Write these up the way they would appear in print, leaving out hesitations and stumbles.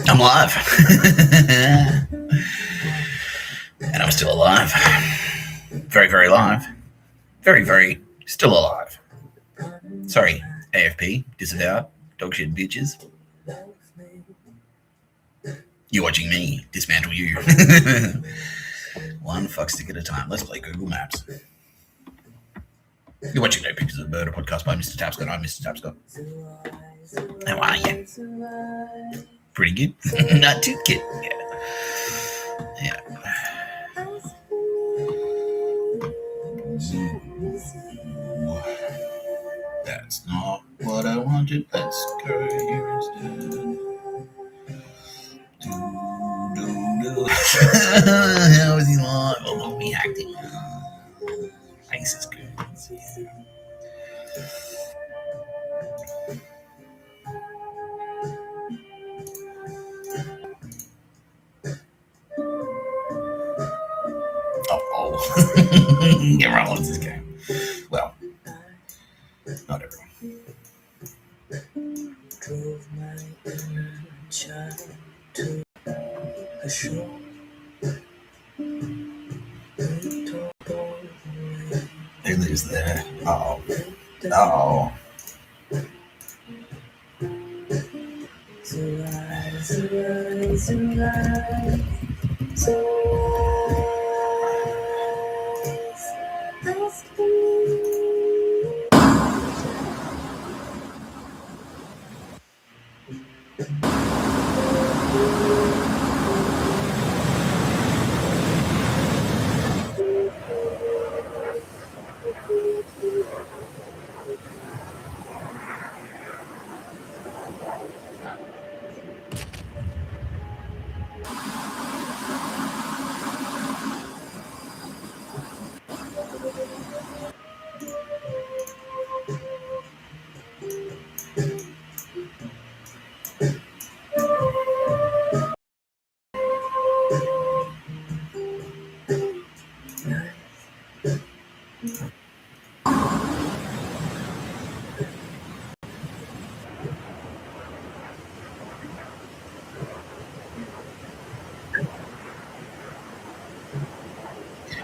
I'm live. And I'm still alive. Very, very live. Very, very still alive. Sorry, AFP, disavowed, dogshit bitches. You're watching me dismantle you. One fuckstick at a time. Let's play Google Maps. You're watching No Pictures of Burr, a podcast by Mr. Tapscott. I'm Mr. Tapscott. How are you? Pretty good? Not too good. Yeah. That's not what I wanted. Let's go here instead. How is he live? Oh, look, me hacked him. Face is good. Oh. Everyone loves this game. Well, not everyone. Drove my inner child to a shore. Who lives there? Oh.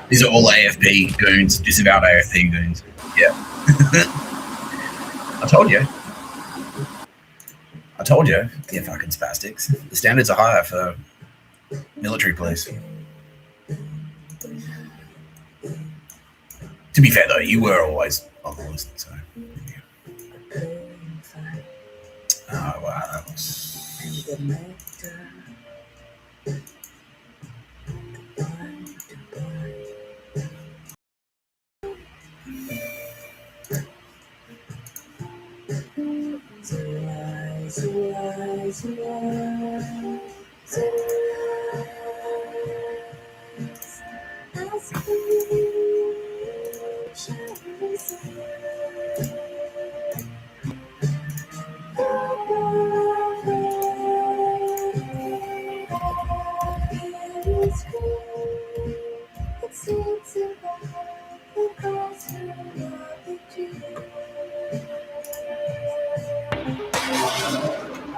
These are all AFP goons, disavowed AFP goons. Yeah. I told you. You fucking spastics. The standards are higher for military police. To be fair, though, you were always on the list, so. Yeah. Oh, wow, that was...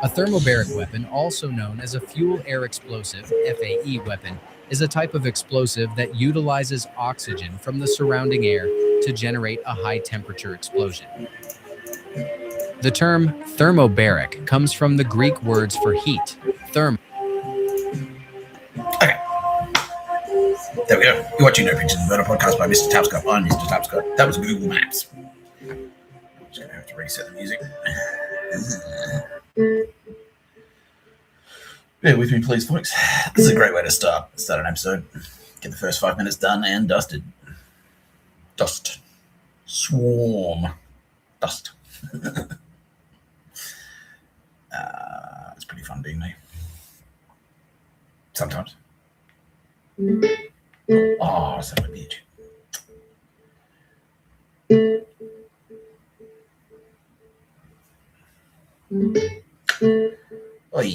A thermobaric weapon, also known as a fuel-air explosive (FAE) weapon, is a type of explosive that utilizes oxygen from the surrounding air to generate a high-temperature explosion. The term thermobaric comes from the Greek words for heat, therm. Okay. There we go. You're watching No Pictures of Burr, a podcast by Mr. Tapscott. I'm Mr. Tapscott. That was Google Maps. I'm just going to have to reset the music. Bear with me, please, folks. This is a great way to start an episode. Get the first 5 minutes done and dusted. Dust. Swarm. Dust. It's pretty fun being me. Sometimes. Oh, son of a bitch. Oi.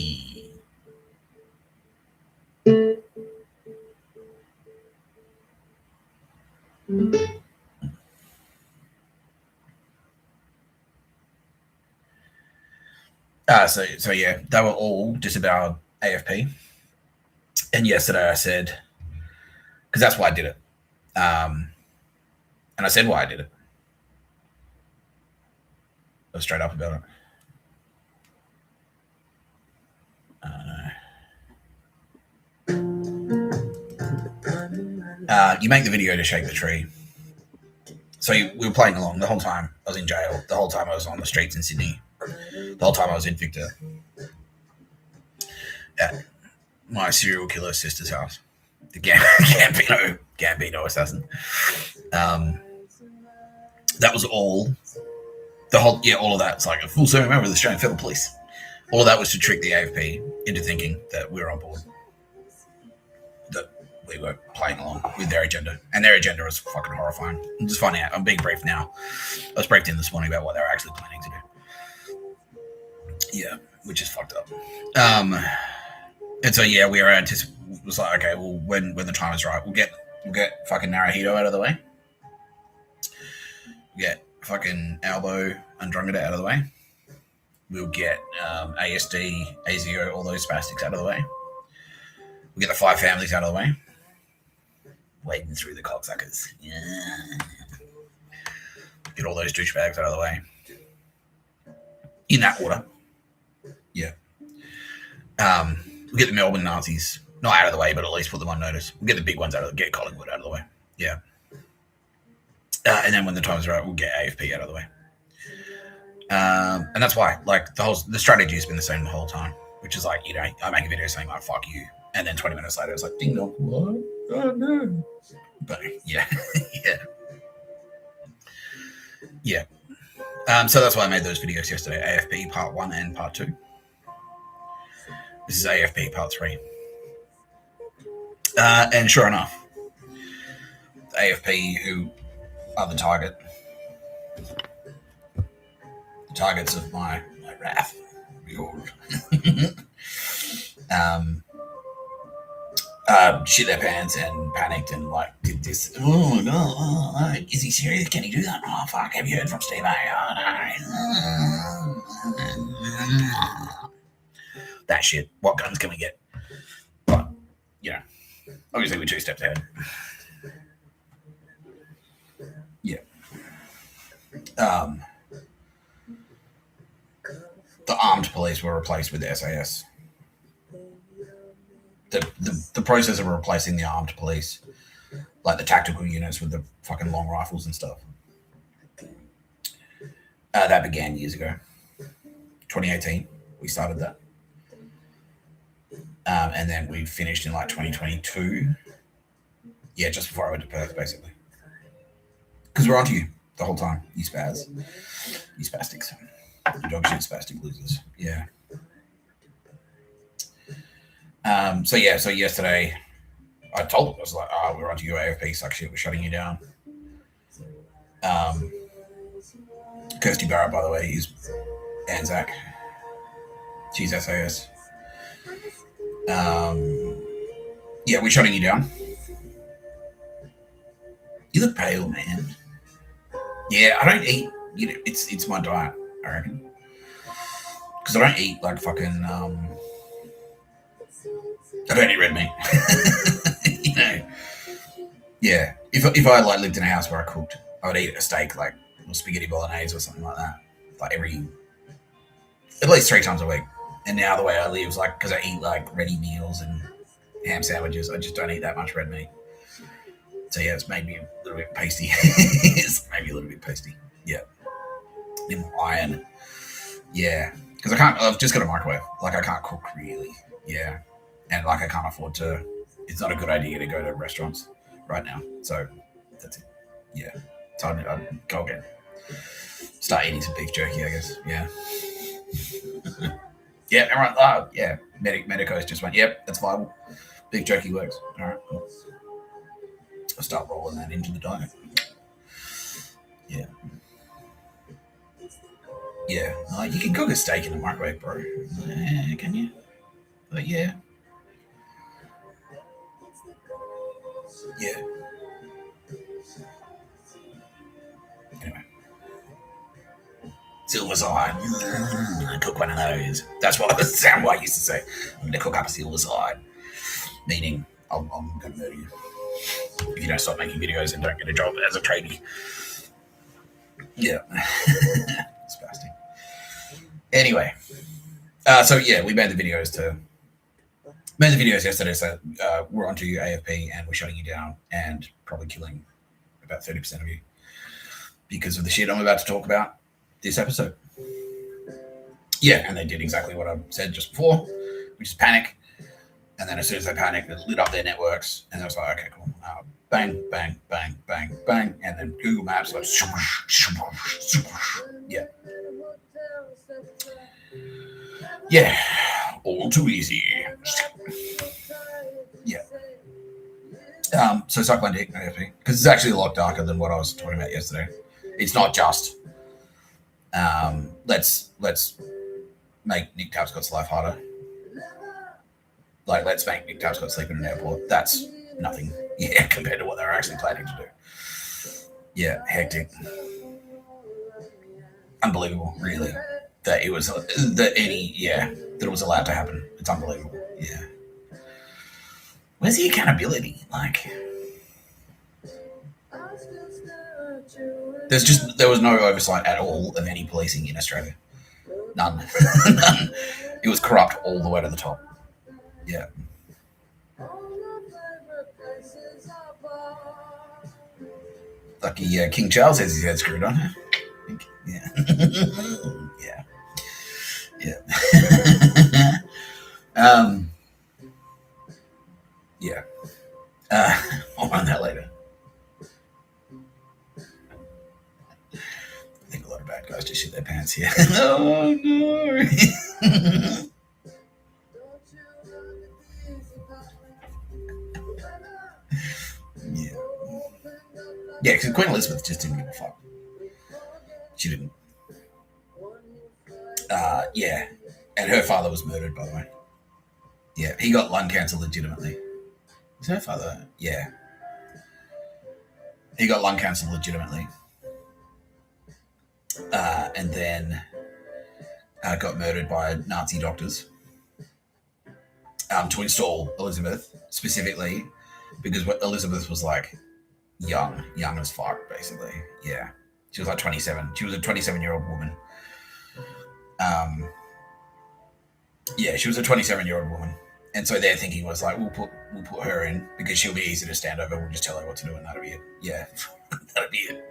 So yeah, they were all disavowed AFP. And yesterday I said, because that's why I did it. And I said why I did it. I was straight up about it. You make the video to shake the tree. So we were playing along the whole time I was in jail, the whole time I was on the streets in Sydney, the whole time I was in Victor, at my serial killer sister's house, the Gambino assassin. That was all. All of that's like a full serving member of the Australian Federal Police. All of that was to trick the AFP into thinking that we were on board, that we were playing along with their agenda, and their agenda was fucking horrifying. I'm just finding out. I'm being briefed now. I was briefed in this morning about what they were actually planning to do. Yeah, which is fucked up. And so yeah, we were was like, okay, well, when the time is right, we'll get fucking Naruhito out of the way. Get fucking Albo and Drungada out of the way. We'll get ASD, AZO, all those spastics out of the way. We'll get the 5 families out of the way. Wading through the cocksuckers. Yeah. Get all those douchebags out of the way. In that order. Yeah. We'll get the Melbourne Nazis, not out of the way, but at least put them on notice. We'll get the big ones out of the way. Get Collingwood out of the way. Yeah. And then when the time's right, we'll get AFP out of the way. And that's why, like, the strategy has been the same the whole time, which is like, I make a video saying, like, fuck you. And then 20 minutes later, it's like, ding dong. What? Oh, no. But, yeah. Yeah. So that's why I made those videos yesterday, AFP part 1 and part 2. This is AFP part 3. And sure enough, the AFP who are the targets of my wrath, behold, shit their pants and panicked and like did this. Oh no! Is he serious? Can he do that? Oh fuck! Have you heard from Steve? Oh no! That shit. What guns can we get? But obviously we're 2 steps ahead. Yeah. The armed police were replaced with the SAS. The process of replacing the armed police, like the tactical units with the fucking long rifles and stuff, that began years ago. 2018, we started that. And then we finished in like 2022. Yeah, just before I went to Perth, basically. Because we're onto you the whole time, you spastics, you dog shit spastic losers. Yeah. So yesterday I told them, I was like, we're onto you, AFP, suck shit, we're shutting you down. Kirsty Barrett, by the way, is Anzac. She's SAS. Yeah, we're shutting you down. You look pale, man. Yeah, I don't eat. It's my diet, I reckon. Because I don't eat like fucking. I don't eat red meat. Yeah. If I like lived in a house where I cooked, I would eat a steak like spaghetti bolognese or something like that, like at least 3 times a week. And now the way I live is like, because I eat like ready meals and ham sandwiches, I just don't eat that much red meat. So yeah, it's made me a little bit pasty. It's maybe a little bit pasty. Yeah. In iron. Yeah. Because I've just got a microwave. Like I can't cook really. Yeah. And like I can't afford to, it's not a good idea to go to restaurants right now. So that's it. Yeah. So I'd go again. Start eating some beef jerky, I guess. Yeah. Yeah, everyone, yeah. Medicos just went, yep, that's viable. Beef jerky works. All right, cool. I'll start rolling that into the diet. Yeah. Yeah. You can cook a steak in the microwave, bro. Can you? But yeah. Yeah. Anyway. Silver side. Cook one of those. That's what the soundbite used to say. I'm going to cook up a silver side. Meaning, I'm going to murder you. If you don't stop making videos and don't get a job as a tradie. Yeah. Spastic. Anyway. So, yeah, we made the videos yesterday. So, we're onto AFP and we're shutting you down and probably killing about 30% of you because of the shit I'm about to talk about this episode. Yeah, and they did exactly what I said just before, which is panic. And then as soon as they panicked, it lit up their networks. And I was like, okay, cool. Bang, bang, bang, bang, bang. And then Google Maps, like, yeah. Yeah, all too easy. Yeah. So Cyclone Dick, because it's actually a lot darker than what I was talking about yesterday. It's not just let's make Nick Tapscott's life harder. Like, let's make Nick Tapscott sleep in an airport. That's nothing, yeah, compared to what they were actually planning to do. Yeah, hectic. Unbelievable, really. That it was that it was allowed to happen. It's unbelievable. Yeah. Where's the accountability? Like, there was no oversight at all of any policing in Australia. None. None. It was corrupt all the way to the top. Yeah. Lucky King Charles has his head screwed on. Yeah. Yeah. Yeah. Yeah. More on that later. I think a lot of bad guys just shit their pants here. Oh no. Yeah. Yeah, because Queen Elizabeth just didn't give a fuck. She didn't. Yeah. And her father was murdered, by the way. Yeah, he got lung cancer legitimately. Is her father? Yeah. He got lung cancer legitimately. And then got murdered by Nazi doctors to install Elizabeth, specifically because Elizabeth was like young as fuck, basically. Yeah. She was like 27. She was a 27-year-old woman. Yeah, she was a 27-year-old woman. And so their thinking was like, we'll put her in because she'll be easy to stand over. We'll just tell her what to do and that'll be it. Yeah, that'll be it.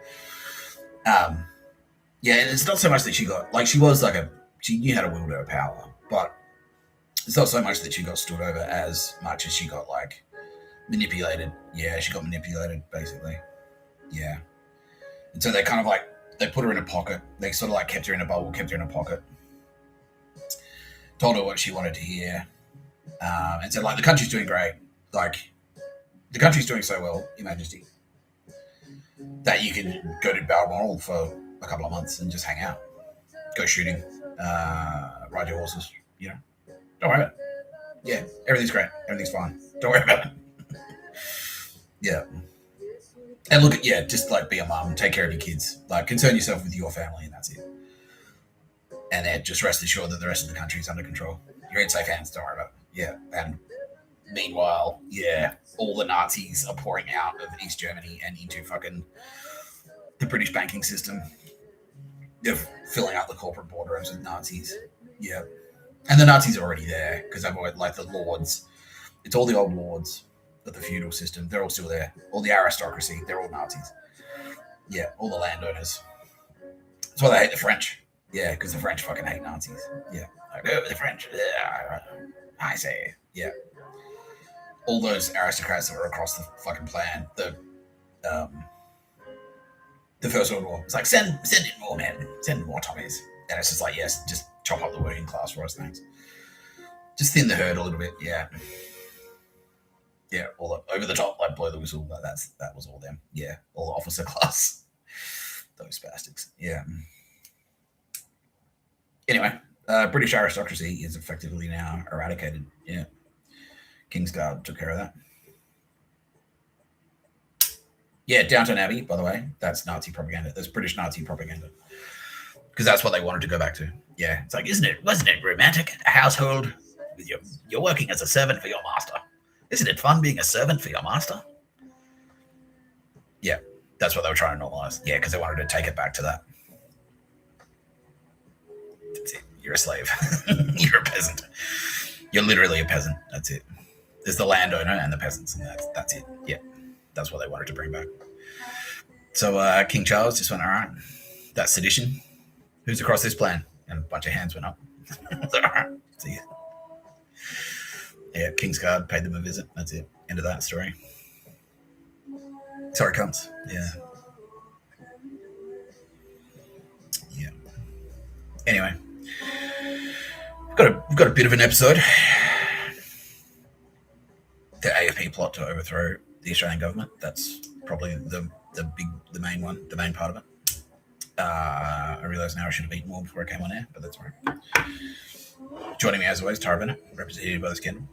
Yeah, and it's not so much that she got, like, she knew how to wield her power, but it's not so much that she got stood over as much as she got, like, manipulated. Yeah, she got manipulated, basically. Yeah. And so they kind of, like, they put her in a pocket. They sort of, like, kept her in a bubble, kept her in a pocket. Told her what she wanted to hear. And said, like, the country's doing great. Like, the country's doing so well, Your Majesty, that you can go to Balmoral for a couple of months and just hang out. Go shooting. Ride your horses, you know. Don't worry about it. Yeah, everything's great. Everything's fine. Don't worry about it. Yeah. And look at, yeah, just, like, be a mum. Take care of your kids. Like, concern yourself with your family and that's it. And then just rest assured that the rest of the country is under control. You're in safe hands. Don't worry about it. Yeah. And meanwhile, yeah, all the Nazis are pouring out of East Germany and into fucking the British banking system. They're filling out the corporate boardrooms with Nazis. Yeah. And the Nazis are already there because they've always, like, the lords. It's all the old lords of the feudal system. They're all still there. All the aristocracy. They're all Nazis. Yeah. All the landowners. That's why they hate the French. Yeah, because the French fucking hate Nazis. Yeah. Like, oh, the French. I say. Yeah. All those aristocrats that were across the fucking plan. The First World War. It's like, send in more men. Send in more Tommies. And it's just like, yes, just chop up the working class for us, thanks. Just thin the herd a little bit. Yeah. Yeah, all over the top, like, blow the whistle. But that was all them. Yeah, all the officer class. Those bastards. Yeah. Anyway, British aristocracy is effectively now eradicated. Yeah. Kingsguard took care of that. Yeah, Downton Abbey, by the way, that's Nazi propaganda. That's British Nazi propaganda. because that's what they wanted to go back to. Yeah, it's like, wasn't it romantic? A household, you're working as a servant for your master. Isn't it fun being a servant for your master? Yeah, that's what they were trying to normalize. Yeah, because they wanted to take it back to that. That's it. You're a slave. You're a peasant. You're literally a peasant. That's it. There's the landowner and the peasants, and that's it. Yeah, that's what they wanted to bring back. So King Charles just went, all right, that's sedition. Who's across this plan? And a bunch of hands went up. So, all right, see ya. Yeah, King's Guard paid them a visit. That's it. End of that story. Sorry, cunts. Yeah. Yeah. Anyway, we've got a bit of an episode. The AFP plot to overthrow the Australian government. That's probably the main one, the main part of it. I realise now I should have eaten more before I came on air, but that's all right. Joining me as always, Tara Bennett, represented by the Scandal.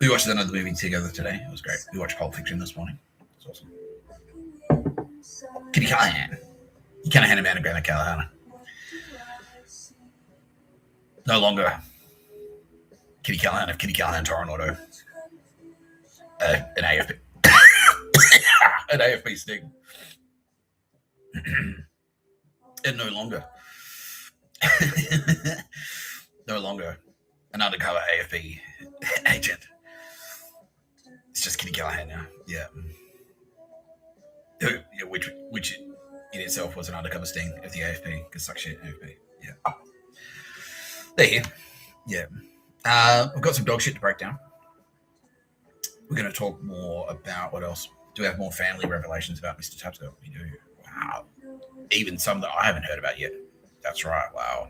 We watched another movie together today. It was great. We watched Pulp Fiction this morning. It was awesome. Kitty Callahan. You can't hand a man a Grant Callahan. No longer Kitty Callahan of Kitty Callahan Toronto. An AFP. An AFP sting. And no longer an undercover AFP agent. It's just Kitty Callahan now. Yeah. Which in itself was an undercover sting of the AFP, because suck shit, AFP. Yeah. They're here. Yeah. We've got some dog shit to break down. We're going to talk more about what else. Do we have more family revelations about Mr. Tapscott? We do. Wow. Even some that I haven't heard about yet. That's right. Wow.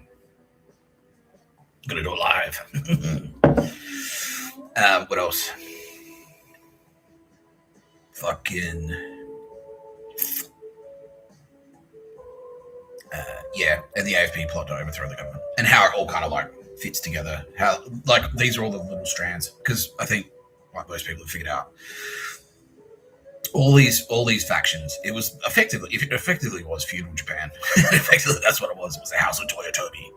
Gonna do it live. What else? Fucking. Yeah, and the AFP plot to overthrow the government. And how it all kind of like fits together. How, like, these are all the little strands. Because I think, like most people have figured out, all these factions, it effectively was feudal Japan. Effectively, that's what it was. It was the House of Toyotomi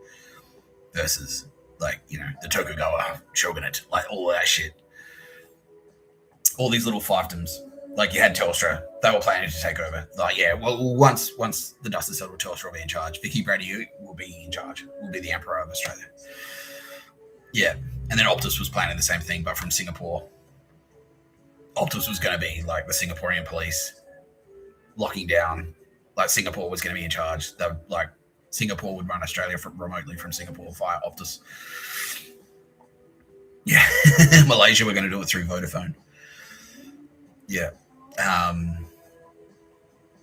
versus, like, you know, the Tokugawa shogunate, like all of that shit. All these little fiefdoms, like you had Telstra, they were planning to take over. Like, yeah, well, once the dust is settled, Telstra will be in charge. Vicky Brady will be in charge. Will be the Emperor of Australia. Yeah, and then Optus was planning the same thing, but from Singapore. Optus was going to be like the Singaporean police locking down. Like, Singapore was going to be in charge. Like, Singapore would run Australia remotely from Singapore via Optus. Yeah. Malaysia, we're going to do it through Vodafone. Yeah.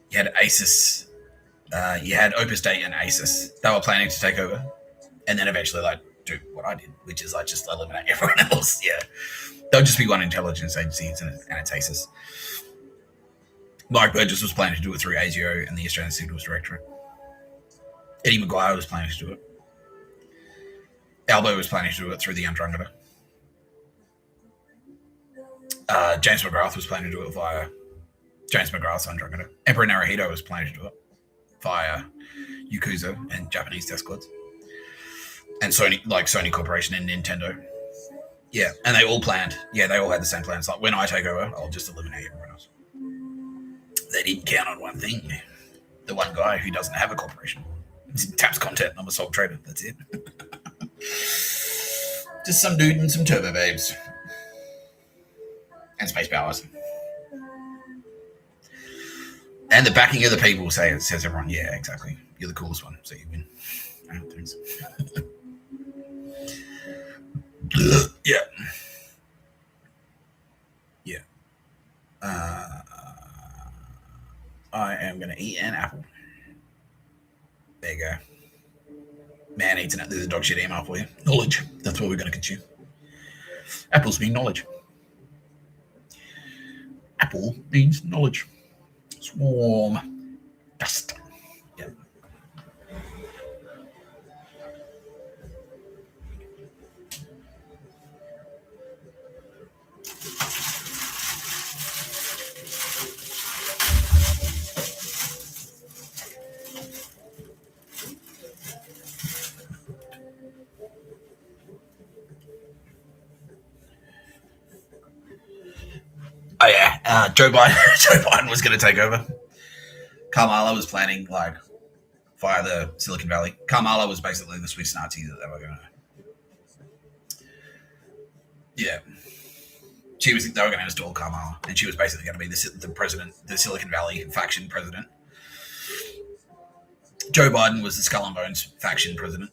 You had ASIS. You had Opus Date and ASIS. They were planning to take over. And then eventually, like, do what I did, which is, like, just eliminate everyone else. Yeah. There'll just be one intelligence agency, and it's ASIS. Mike Burgess was planning to do it through ASIO and the Australian Signals Directorate. Eddy McGuire was planning to do it. Albo was planning to do it through the Andromeda. James McGrath was planning to do it via James McGrath's Andromeda. Emperor Naruhito was planning to do it via Yakuza and Japanese test squads. And Sony Corporation and Nintendo. Yeah, and they all planned. Yeah, they all had the same plans. Like, when I take over, I'll just eliminate everyone else. They didn't count on one thing. The one guy who doesn't have a corporation. Taps content. I'm a sole trader. That's it. Just some dude and some turbo babes. And space powers. And the backing of the people says everyone, yeah, exactly. You're the coolest one, so you win. Oh, thanks. Yeah. Yeah. I am going to eat an apple. There you go. Man eats an apple. There's a dog shit email for you. Knowledge. That's what we're going to consume. Apples mean knowledge. Apple means knowledge. Swarm. Dust. Yeah. Joe Biden. Joe Biden was going to take over. Kamala was planning like via the Silicon Valley. Kamala was basically the Swiss Nazi that they were going to. Yeah, they were going to install Kamala, and she was basically going to be the president, the Silicon Valley faction president. Joe Biden was the Skull and Bones faction president.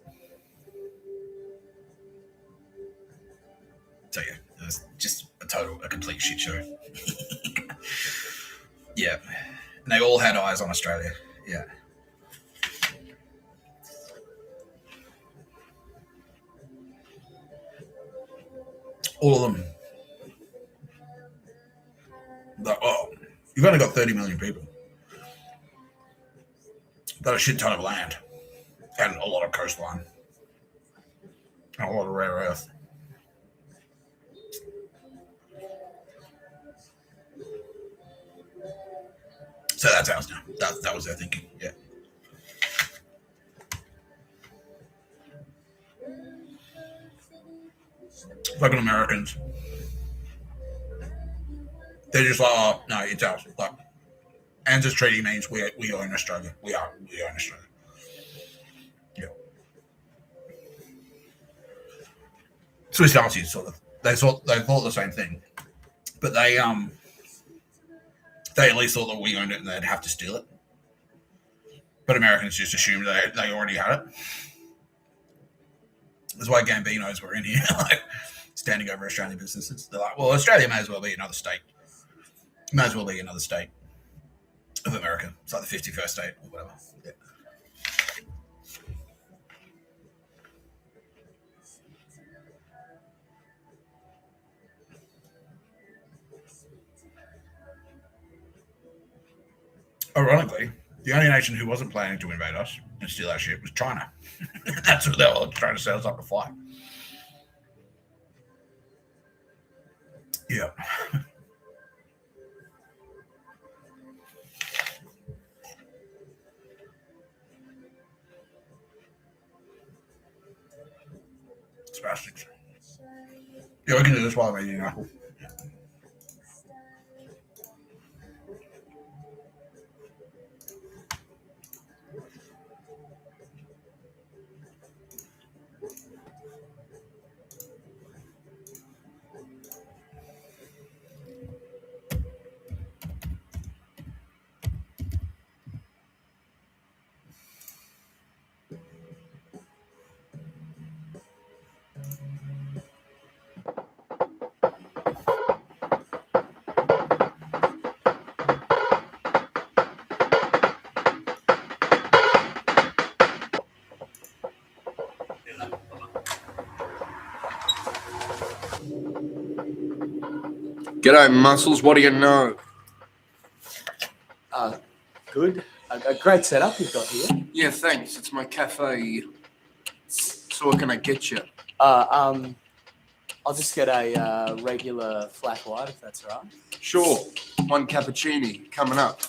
So yeah, it was just a complete shit show. Yeah, and they all had eyes on Australia. Yeah. All of them. Like, oh, you've only got 30 million people. Got a shit ton of land. And a lot of coastline. And a lot of rare earth. So that's ours now. That was their thinking, yeah. Fucking Americans. They're just like, oh, no, it's ours. Like, ANZUS Treaty means we own Australia. We own Australia. Yeah. Swiss Nazis they thought the same thing, but they at least thought that we owned it and they'd have to steal it. But Americans just assumed they already had it. That's why Gambinos were in here, like standing over Australian businesses. They're like, well, Australia may as well be another state. Might as well be another state of America. It's like the 51st state or whatever. Yeah. Ironically, the only nation who wasn't planning to invade us and steal our shit was China. That's what they were trying to set us up to fight. Yeah. Spastics. Yeah, we can do this while I'm eating an apple. G'day, Muscles. What do you know? Good. A great setup you've got here. Yeah, thanks. It's my cafe. So what can I get you? I'll just get a regular flat white, if that's all right. Sure. One cappuccino coming up.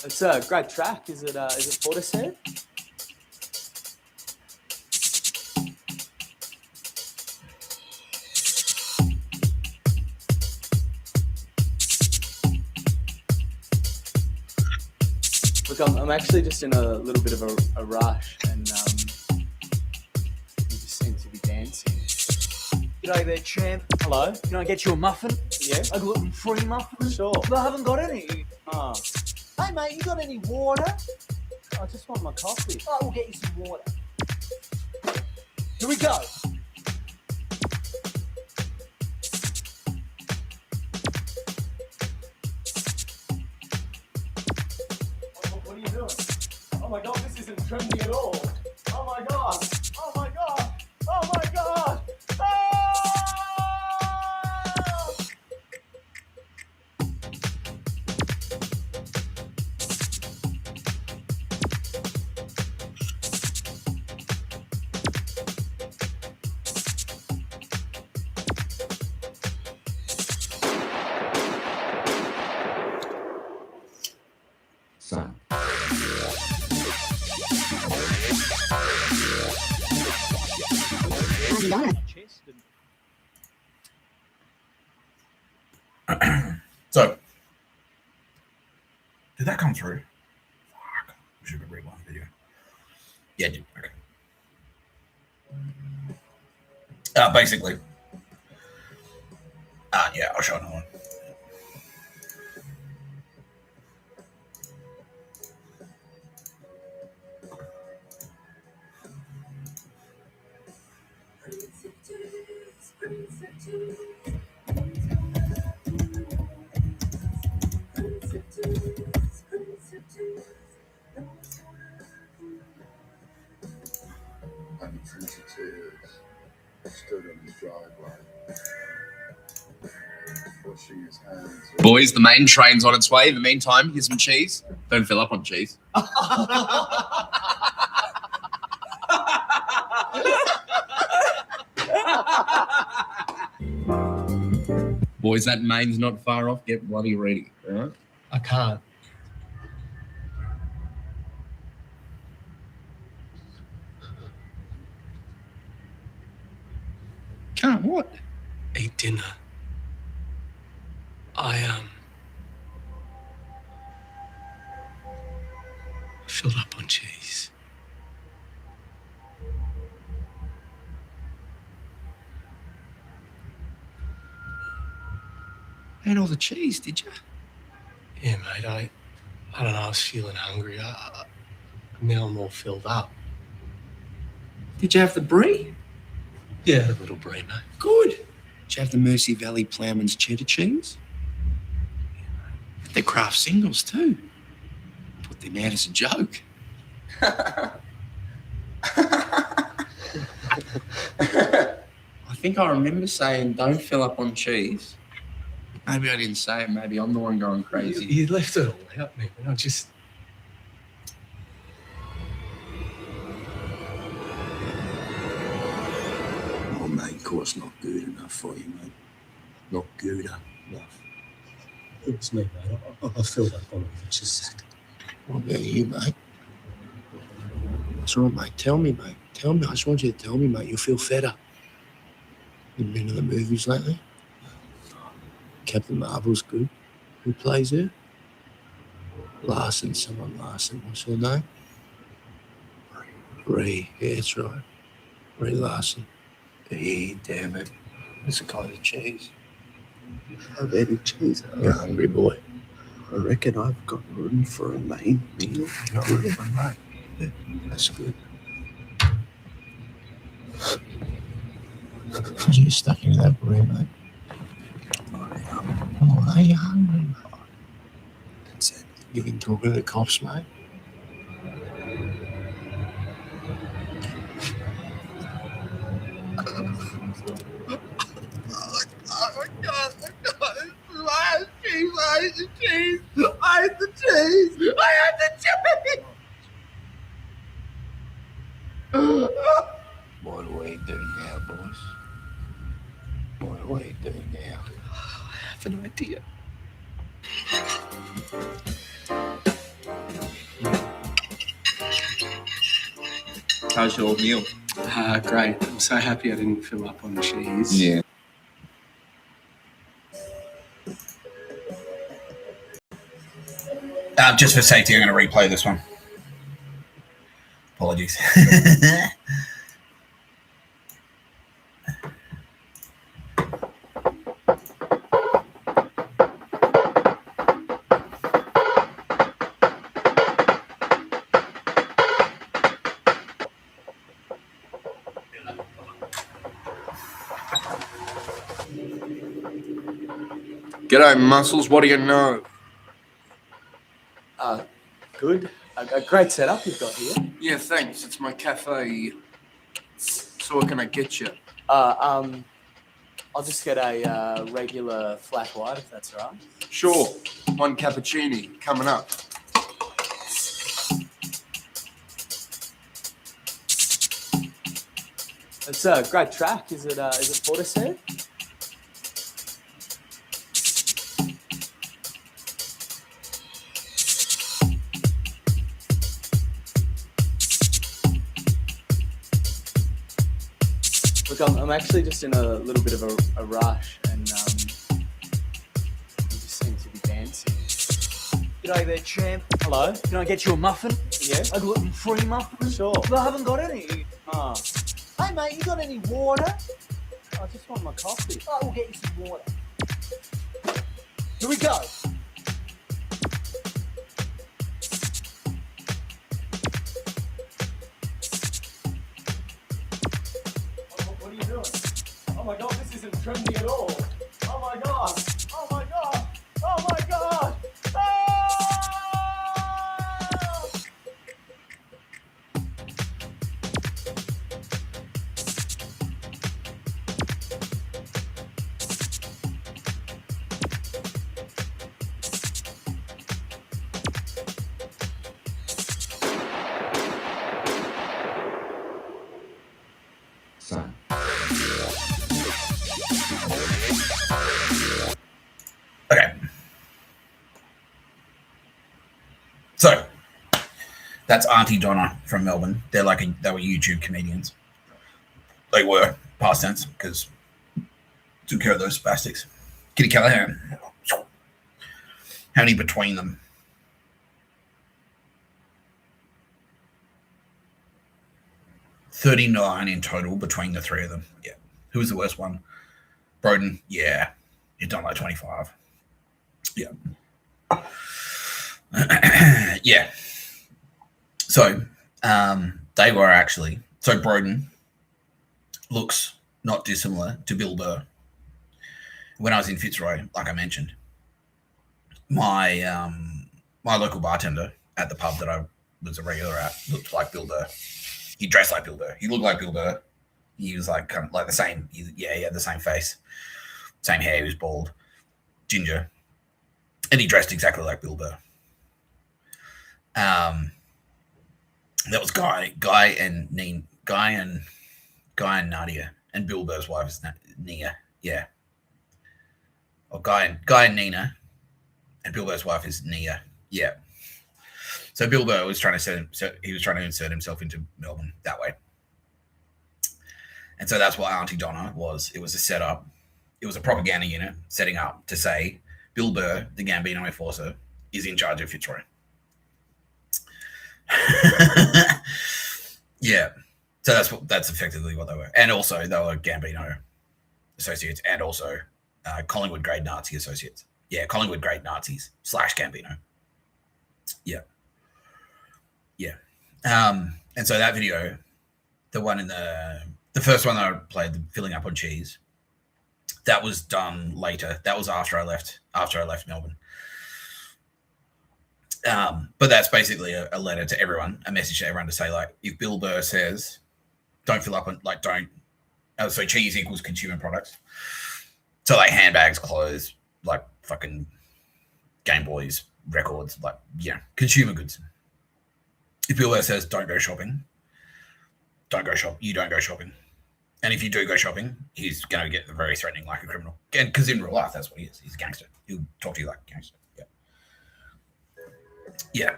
It's a great track. Is it Portishead? Look, I'm actually just in a little bit of a rush, and you just seem to be dancing. G'day there, champ. Hello? Can I get you a muffin? Yeah? A gluten-free muffin? Sure. But I haven't got any. Oh, Hey, mate, you got any water? I just want my coffee. All right, we'll get you some water. Here we go. What are you doing? Oh my god, this isn't trendy at all. Oh my god. Oh my god. Oh my god. Oh! Son. Aunty Donna. So, did that come through? Fuck. We should have rewind the video. Yeah, it did. Okay. Basically. Yeah, I'll show another one. Stood in the driveway, washing his hands. Boys, the main train's on its way. In the meantime, here's some cheese. Don't fill up on cheese. Boys, that main's not far off. Get bloody ready, all right? I can't. Can't what? Eat dinner. I filled up on cheese. Ate all the cheese, did you? Yeah, mate. I don't know. I was feeling hungry. Now I'm all filled up. Did you have the brie? Yeah, a little brie, mate. Good. Did you have the Mersey Valley Ploughman's cheddar cheese? They're craft singles too. Put them out as a joke. I think I remember saying don't fill up on cheese. Maybe I didn't say it. Maybe I'm the one going crazy. You left it all out, man. I just... Oh, mate, of course not good enough for you, mate. Not good enough. It was me, mate. I filled up on it. It's just... What about you, mate? What's wrong, mate? Tell me, mate. Tell me. I just want you to tell me, mate. You'll feel better. You been to the movies lately? Captain Marvel's good. Who plays there? Larson, someone Larson. What's her name? Brie. Yeah, that's right. Brie Larson. Yeah, damn it. It's a kind of cheese. I've had a cheese. You're hungry, boy. I reckon I've got room for a main meal. Got room for mate. Yeah, that's good. Because you're stuck in that brie, mate. Oh, are you hungry, mate? That's it. You can talk to the cops, mate. What do we do now, boys? What do we do now? I have an idea. How's your meal? Great. I'm so happy I didn't fill up on cheese. Yeah. Just for safety, I'm going to replay this one. Apologies. G'day, Muscles. What do you know? Good. A great setup you've got here. Yeah, thanks. It's my cafe. So what can I get you? I'll just get a regular flat white, if that's all right. Sure. One cappuccino coming up. It's a great track. Is it Portishead? Look, Look, I'm actually just in a little bit of a rush, and you just seem to be dancing. G'day there, champ. Hello? Can I get you a muffin? Yeah? A gluten-free muffin? Sure. Well, I haven't got any. Ah, Hey, mate, you got any water? I just want my coffee. I will get you some water. Here we go. What are you doing? Oh my god, this isn't trendy at all. Oh my god. Oh my god. Oh my god. Ah! Son. Okay. So that's Aunty Donna from Melbourne. They were YouTube comedians. They were past tense because took care of those spastics. Kitty Callahan. How many between them? 39 in total between the three of them. Yeah. Who was the worst one? Broden. Yeah. He'd done like 25. Yeah. Yeah. So they were actually, so Broden looks not dissimilar to Bill Burr. When I was in Fitzroy, like I mentioned, my my local bartender at the pub that I was a regular at looked like Bill Burr. He dressed like Bill Burr. He looked like Bill Burr. He was like kind of like the same. He had the same face, same hair. He was bald, ginger, and he dressed exactly like Bill Burr. That was Guy and Nadia, and Bill Burr's wife is Nia. Yeah. Or Guy and Nina, and Bill Burr's wife is Nia. Yeah. So Bill Burr was trying to insert himself into Melbourne that way. And so that's what Aunty Donna was. It was a setup. It was a propaganda unit setting up to say Bill Burr, the Gambino enforcer, is in charge of Fitzroy. Yeah. So that's effectively what they were. And also they were Gambino associates and also Collingwood grade Nazi associates. Yeah, Collingwood grade Nazis / Gambino. Yeah. Yeah. And so that video, the one in the first one that I played, the filling up on cheese, that was done later. That was after I left Melbourne. But that's basically a letter to everyone, a message to everyone to say, like, if Bill Burr says, don't fill up on, like, don't. So cheese equals consumer products. So like handbags, clothes, like fucking Game Boys, records, like, consumer goods. If Bill Burr says don't go shopping, you don't go shopping. And if you do go shopping, he's going to get very threatening like a criminal. And because in real life, that's what he is. He's a gangster. He'll talk to you like a gangster. Yeah. Yeah.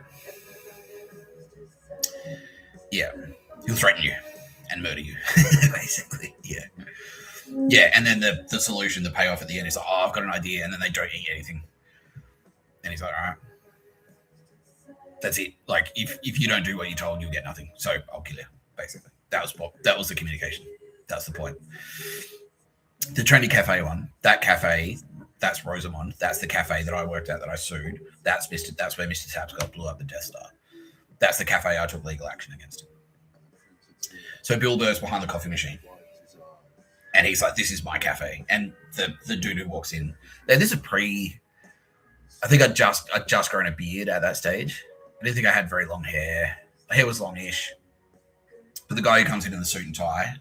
Yeah. He'll threaten you and murder you, basically. Yeah. Yeah. And then the solution, the payoff at the end is like, oh, I've got an idea. And then they don't eat anything. And he's like, all right. That's it. Like, if you don't do what you're told, you'll get nothing. So I'll kill you, basically. That was the communication. That's the point. The Trendy Cafe one, that cafe, that's Rosamond. That's the cafe that I worked at that I sued. That's where Mr. Tapscott blew up the Death Star. That's the cafe I took legal action against. So Bill Burr's behind the coffee machine. And he's like, this is my cafe. And the dude who walks in, this is I think I just grown a beard at that stage. I didn't think I had very long hair. My hair was longish. But the guy who comes in the suit and tie,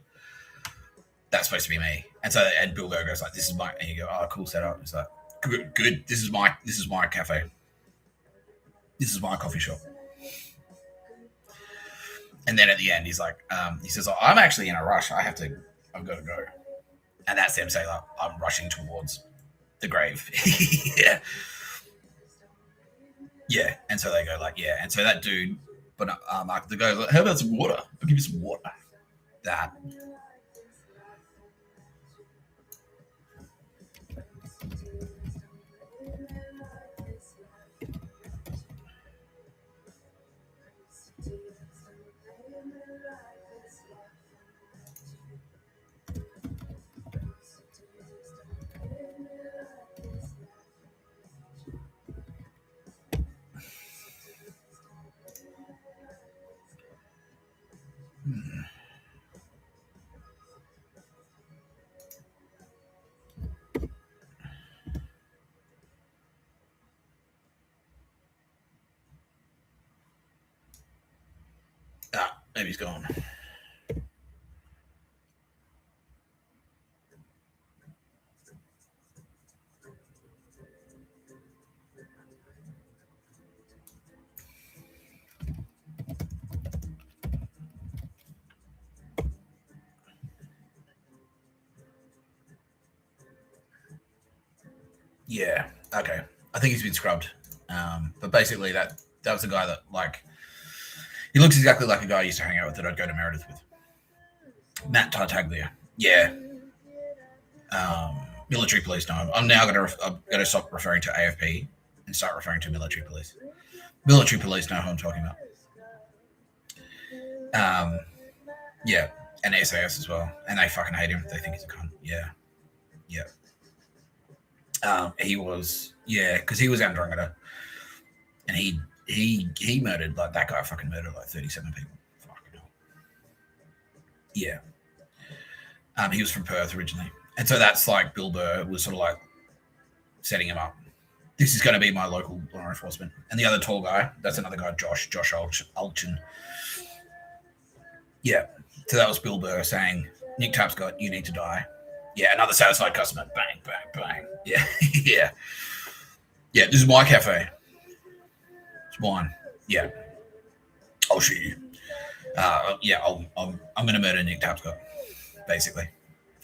that's supposed to be me. And Bill Burr goes like, this is my, and you go, oh, cool setup. It's like, good. This is my cafe. This is my coffee shop. And then at the end, he's like, he says, oh, I'm actually in a rush. I've got to go. And that's them saying, like, I'm rushing towards the grave. Yeah. Yeah. And so they go like, yeah. And so that dude, but Mark, the guy, like, how about some water? I'll give you some water. That. Maybe he's gone. Yeah. Okay. I think he's been scrubbed. But basically, that was the guy that, like, he looks exactly like a guy I used to hang out with that I'd go to Meredith with. Matt Tartaglia. Yeah. Military police. No, I'm now going to stop referring to AFP and start referring to military police. Military police know who I'm talking about. Yeah, and SAS as well, and they fucking hate him. They think he's a cunt. Yeah. He was, because he was Andromeda, and he murdered, like, that guy fucking murdered like 37 people. Fucking hell. Yeah. He was from Perth originally, and so that's like Bill Burr was sort of like setting him up. This is going to be my local law enforcement, and the other tall guy, that's another guy, Josh Alchin. Yeah. So that was Bill Burr saying, Nick Tapscott, you need to die. Yeah, another satisfied customer. Bang, bang, bang. Yeah, yeah. Yeah, this is my cafe. It's mine. Yeah. I'll shoot you. I'm going to murder Nick Tapscott, basically.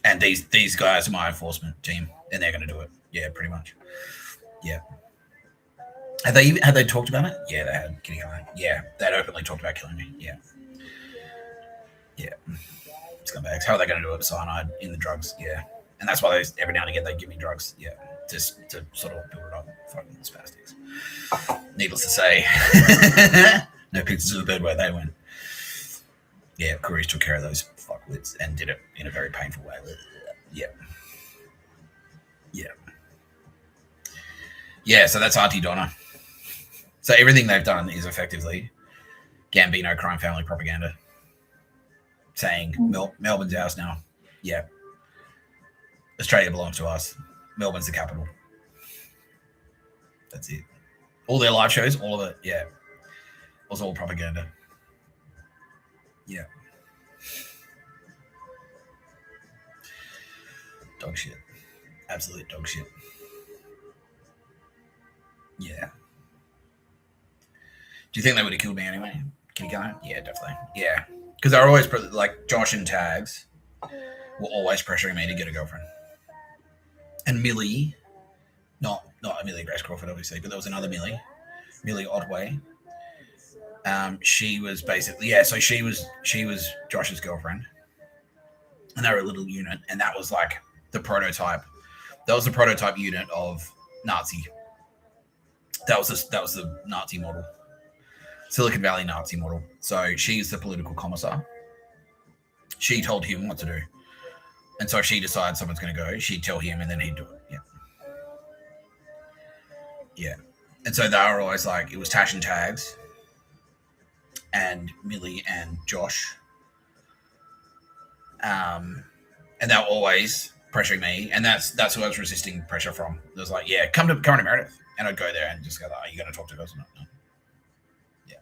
And these guys are my enforcement team, and they're going to do it. Yeah, pretty much. Yeah. Had they talked about it? Yeah, they had. Kitty High. Yeah, they'd openly talked about killing me. Yeah. Yeah. Scumbags. How are they going to do it? Cyanide in the drugs. Yeah. And that's why every now and again they give me drugs. Yeah. Just to sort of build it up. Fucking spastics. Needless to say, no pictures of the bed where they went. Yeah, Couriers took care of those fuckwits and did it in a very painful way. Yeah. Yeah. Yeah, so that's Aunty Donna. So everything they've done is effectively Gambino crime family propaganda. Saying Melbourne's ours now. Yeah. Australia belongs to us. Melbourne's the capital. That's it. All their live shows, all of it, yeah. It was all propaganda. Yeah. Dog shit. Absolute dog shit. Yeah. Do you think they would have killed me anyway? Can you go? Yeah, definitely. Yeah. Because they're always, like, Josh and Tags were always pressuring me to get a girlfriend. And Millie, not Amelia Grace Crawford, obviously, but there was another Millie Otway. She was basically, so she was Josh's girlfriend. And they were a little unit, and that was like the prototype. That was the prototype unit of Nazi. That was the Nazi model. Silicon Valley Nazi model. So she's the political commissar. She told him what to do. And so if she decides someone's going to go, she'd tell him and then he'd do it. Yeah. Yeah. And so they were always like, it was Tash and Tags and Millie and Josh. And they were always pressuring me. And that's who I was resisting pressure from. It was like, yeah, come to Meredith. And I'd go there and just go, are you going to talk to girls or not? No. Yeah.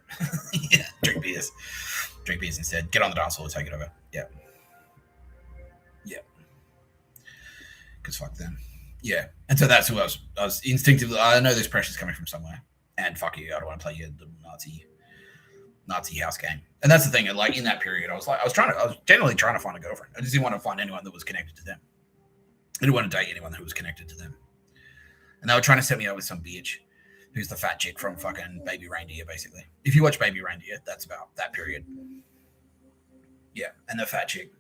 Yeah. Drink beers instead. Get on the dance floor, take it over. Yeah. Yeah. Because fuck them. Yeah. And so that's who I was instinctively, I know this pressure's coming from somewhere. And fuck you, I don't want to play your little Nazi house game. And that's the thing, like in that period, I was generally trying to find a girlfriend. I just didn't want to find anyone that was connected to them. I didn't want to date anyone who was connected to them. And they were trying to set me up with some bitch who's the fat chick from fucking Baby Reindeer, basically. If you watch Baby Reindeer, that's about that period. Yeah, and the fat chick.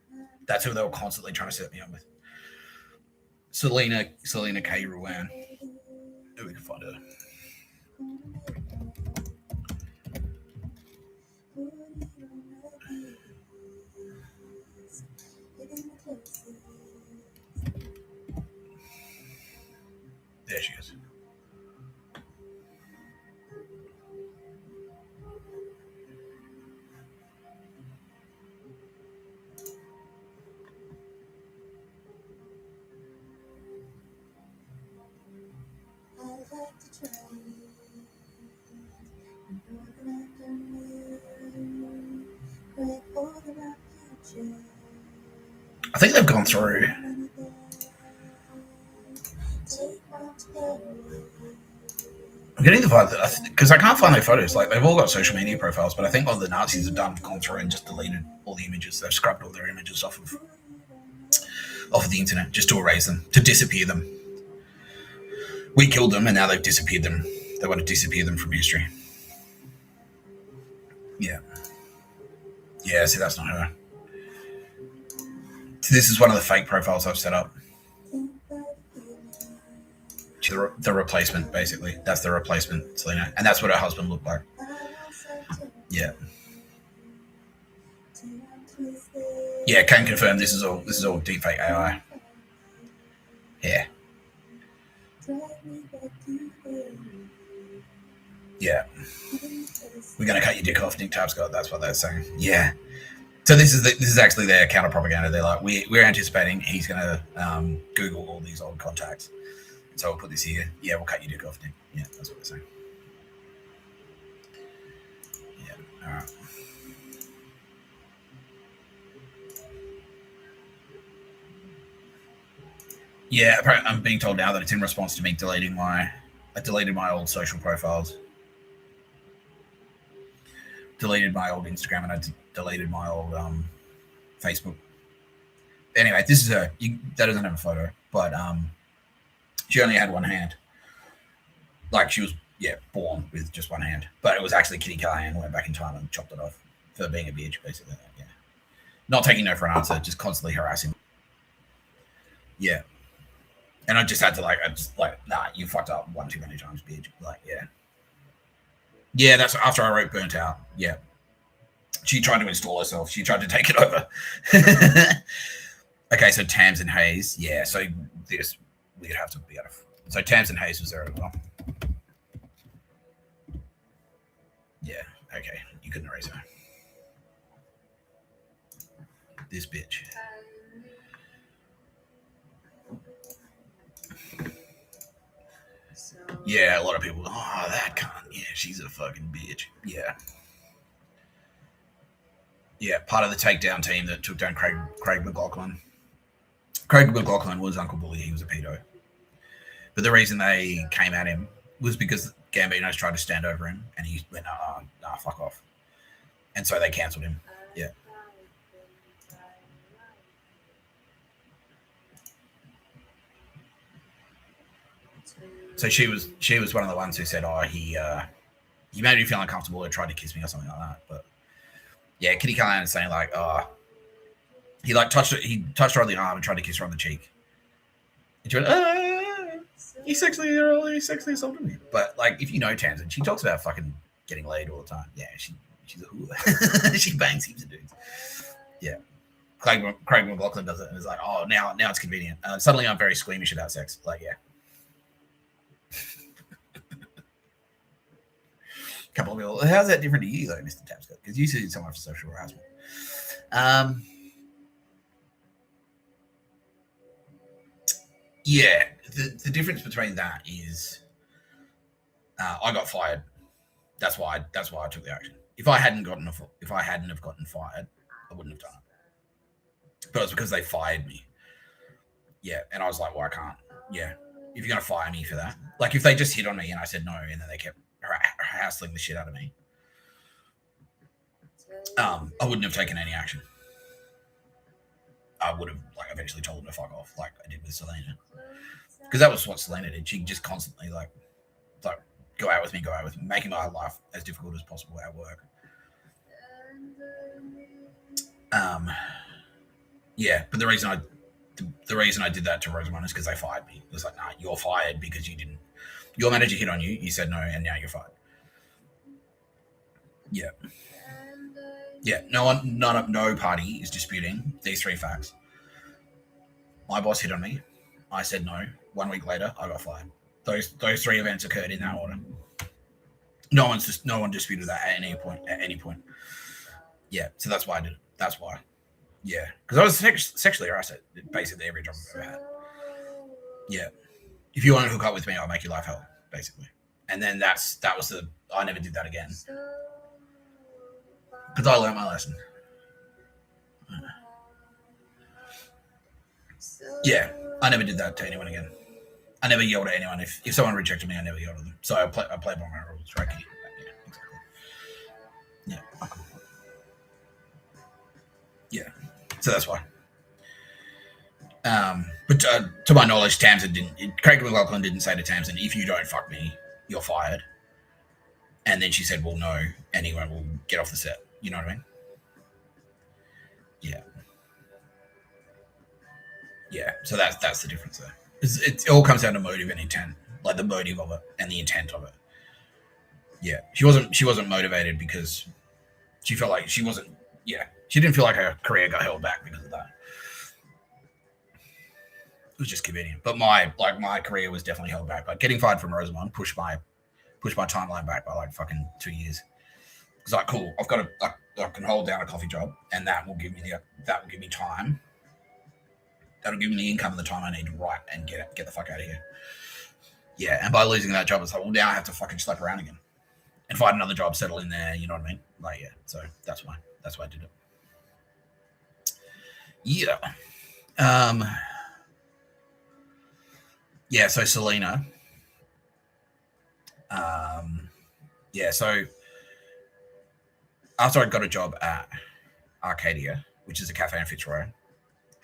That's who they were constantly trying to set me up with. Selena K. Ruan. Maybe we can find her. There she is. I think they've gone through. I'm getting the vibe that because I can't find their photos. Like they've all got social media profiles, but I think what the Nazis have done have gone through and just deleted all the images. They've scrubbed all their images off of the internet just to erase them, to disappear them. We killed them, and now they've disappeared them. They want to disappear them from history. Yeah. Yeah, see, that's not her. So this is one of the fake profiles I've set up. The replacement, basically. That's the replacement, Selena. And that's what her husband looked like. Yeah. Yeah, can confirm this is all deepfake AI. Yeah. Yeah. We're gonna cut your dick off, Nick Tapscott. That's what they're saying. Yeah. So this is actually their counter propaganda. They're like, we're anticipating he's gonna Google all these old contacts. So we'll put this here. Yeah, we'll cut your dick off, Nick. Yeah, that's what they're saying. Yeah. All right. Yeah, I'm being told now that it's in response to me deleting I deleted my old social profiles. Deleted my old Instagram and I deleted my old Facebook. Anyway, this is her. That doesn't have a photo, but she only had one hand. Like she was, born with just one hand. But it was actually Kitty Callahan went back in time and chopped it off for being a bitch, basically. Yeah. Not taking no for an answer, just constantly harassing. Yeah. And I just had to nah, you fucked up one too many times, bitch. Like, yeah. Yeah, that's after I wrote Burnt Out. Yeah. She tried to install herself. She tried to take it over. Okay, so Tamzen Hayes. Yeah, so this we'd have to be able to. So Tamzen Hayes was there as well. Yeah, okay. You couldn't erase her. This bitch. Yeah, a lot of people. Oh, that cunt. Yeah, she's a fucking bitch. Yeah. Yeah, part of the takedown team that took down Craig McLaughlin. Craig McLaughlin was Uncle Bully. He was a pedo. But the reason they came at him was because Gambino's tried to stand over him, and he went, nah, fuck off. And so they cancelled him. Yeah. So she was one of the ones who said, he made me feel uncomfortable or tried to kiss me or something like that. But yeah, Kitty Callahan is saying like, he touched her on the arm and tried to kiss her on the cheek. And she went, he sexually assaulted me. But like, if you know Tamzen, she talks about fucking getting laid all the time. Yeah, she's a hooer. She bangs heaps of dudes. Yeah. Craig McLaughlin does it and is like, oh, now it's convenient. Suddenly I'm very squeamish about sex. Like, yeah. Couple of people. How's that different to you, though, Mr. Tapscott? Because you sued someone for sexual harassment. Yeah, the difference between that is I got fired. That's why I took the action. If I hadn't have gotten fired, I wouldn't have done it. But it's because they fired me. Yeah, and I was like, well, I can't. Yeah, if you're gonna fire me for that, like if they just hit on me and I said no, and then they kept hassling the shit out of me, I wouldn't have taken any action. I would have eventually told them to fuck off, like I did with Selena, because that was what Selena did. She just constantly like go out with me, making my life as difficult as possible at work. Yeah, but the reason I did that to Rosamund is because they fired me. It was like, nah, you're fired because your manager hit on you. You said no, and now you're fired. Yeah. Yeah. No party is disputing these three facts. My boss hit on me. I said no. 1 week later, I got fired. Those three events occurred in that order. No one disputed that at any point. Yeah. So that's why I did it. That's why. Yeah, because I was sexually harassed at basically every job I've ever had. Yeah, if you want to hook up with me, I'll make your life hell, basically. And then I never did that again because I learned my lesson. Yeah, I never did that to anyone again. I never yelled at anyone. If someone rejected me, I never yelled at them. So I play by my rules, right? Yeah, exactly. Yeah. Yeah. So that's why. But to my knowledge, Craig McLaughlin didn't say to Tamzen, if you don't fuck me, you're fired. And then she said, well, no, anyone will get off the set. You know what I mean? Yeah. Yeah. So that's the difference there. It all comes down to motive and intent, like the motive of it and the intent of it. Yeah. She wasn't motivated because she felt like she wasn't, she didn't feel like her career got held back because of that. It was just convenient. But my career was definitely held back. Like getting fired from Rosamond pushed my timeline back by like fucking 2 years. It's like, cool, I can hold down a coffee job and that will give me time. That'll give me the income and the time I need to write and get the fuck out of here. Yeah, and by losing that job, it's like, well, now I have to fucking schlep around again and find another job, settle in there. You know what I mean? Like, yeah. So that's why I did it. Yeah. Yeah. So Selena. So after I got a job at Arcadia, which is a cafe in Fitzroy,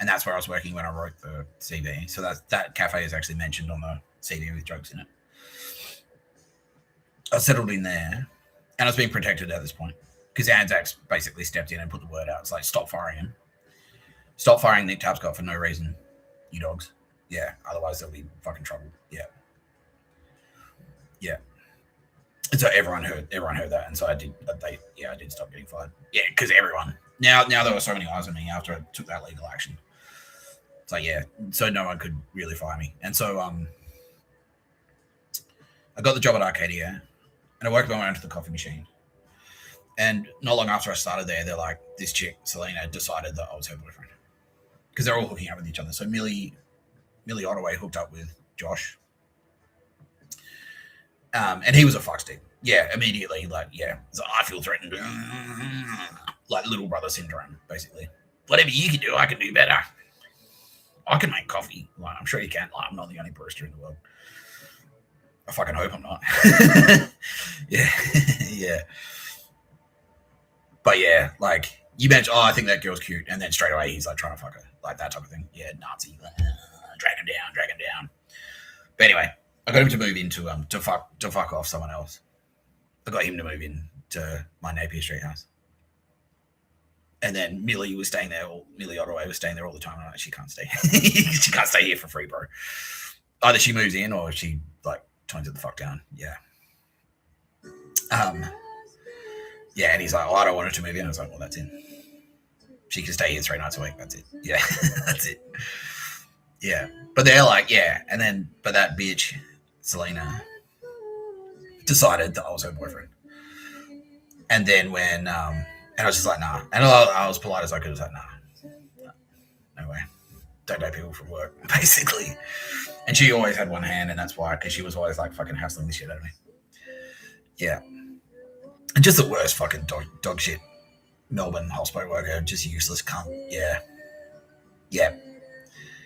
and that's where I was working when I wrote the CV. So that cafe is actually mentioned on the CV with jokes in it. I settled in there, and I was being protected at this point because Anzacs basically stepped in and put the word out. It's like, stop firing him. Stop firing Nick Tapscott for no reason, you dogs. Yeah, otherwise there'll be fucking trouble. Yeah. Yeah. And so everyone heard that, and so I did stop getting fired. Yeah, because everyone now there were so many eyes on me after I took that legal action. It's like, yeah, so no one could really fire me. And so I got the job at Arcadia, and I worked my way onto the coffee machine. And not long after I started there, they're like, this chick, Selena, decided that I was her boyfriend. Because they're all hooking up with each other. So Millie Ottaway hooked up with Josh. And he was a fuckstick. Yeah, immediately, like, yeah. So I feel threatened. Like little brother syndrome, basically. Whatever you can do, I can do better. I can make coffee. Like, I'm sure you can. Like, I'm not the only barista in the world. I fucking hope I'm not. Yeah. Yeah. But yeah, like, you mentioned, I think that girl's cute. And then straight away, he's like trying to fuck her. Like that type of thing. Yeah, Nazi. Drag him down. But anyway, I got him to move into to fuck off someone else. I got him to move in to my Napier Street house. And then Millie was staying there. Millie Ottaway was staying there all the time. I'm like, she can't stay. She can't stay here for free, bro. Either she moves in or she like tones it the fuck down. Yeah. Yeah, and he's like, I don't want her to move in. I was like, well, that's it. She can stay here 3 nights a week. That's it. Yeah, that's it. Yeah. But they're like, yeah. And then, but that bitch, Selena, decided that I was her boyfriend. And then when, and I was just like, nah. And I was polite as I could. I was like, nah. No way. Don't date people from work, basically. And she always had one hand, and that's why, because she was always like fucking hassling the shit out of me. Yeah. And just the worst fucking dog shit. Melbourne hospo worker, just useless cunt. Yeah. Yeah.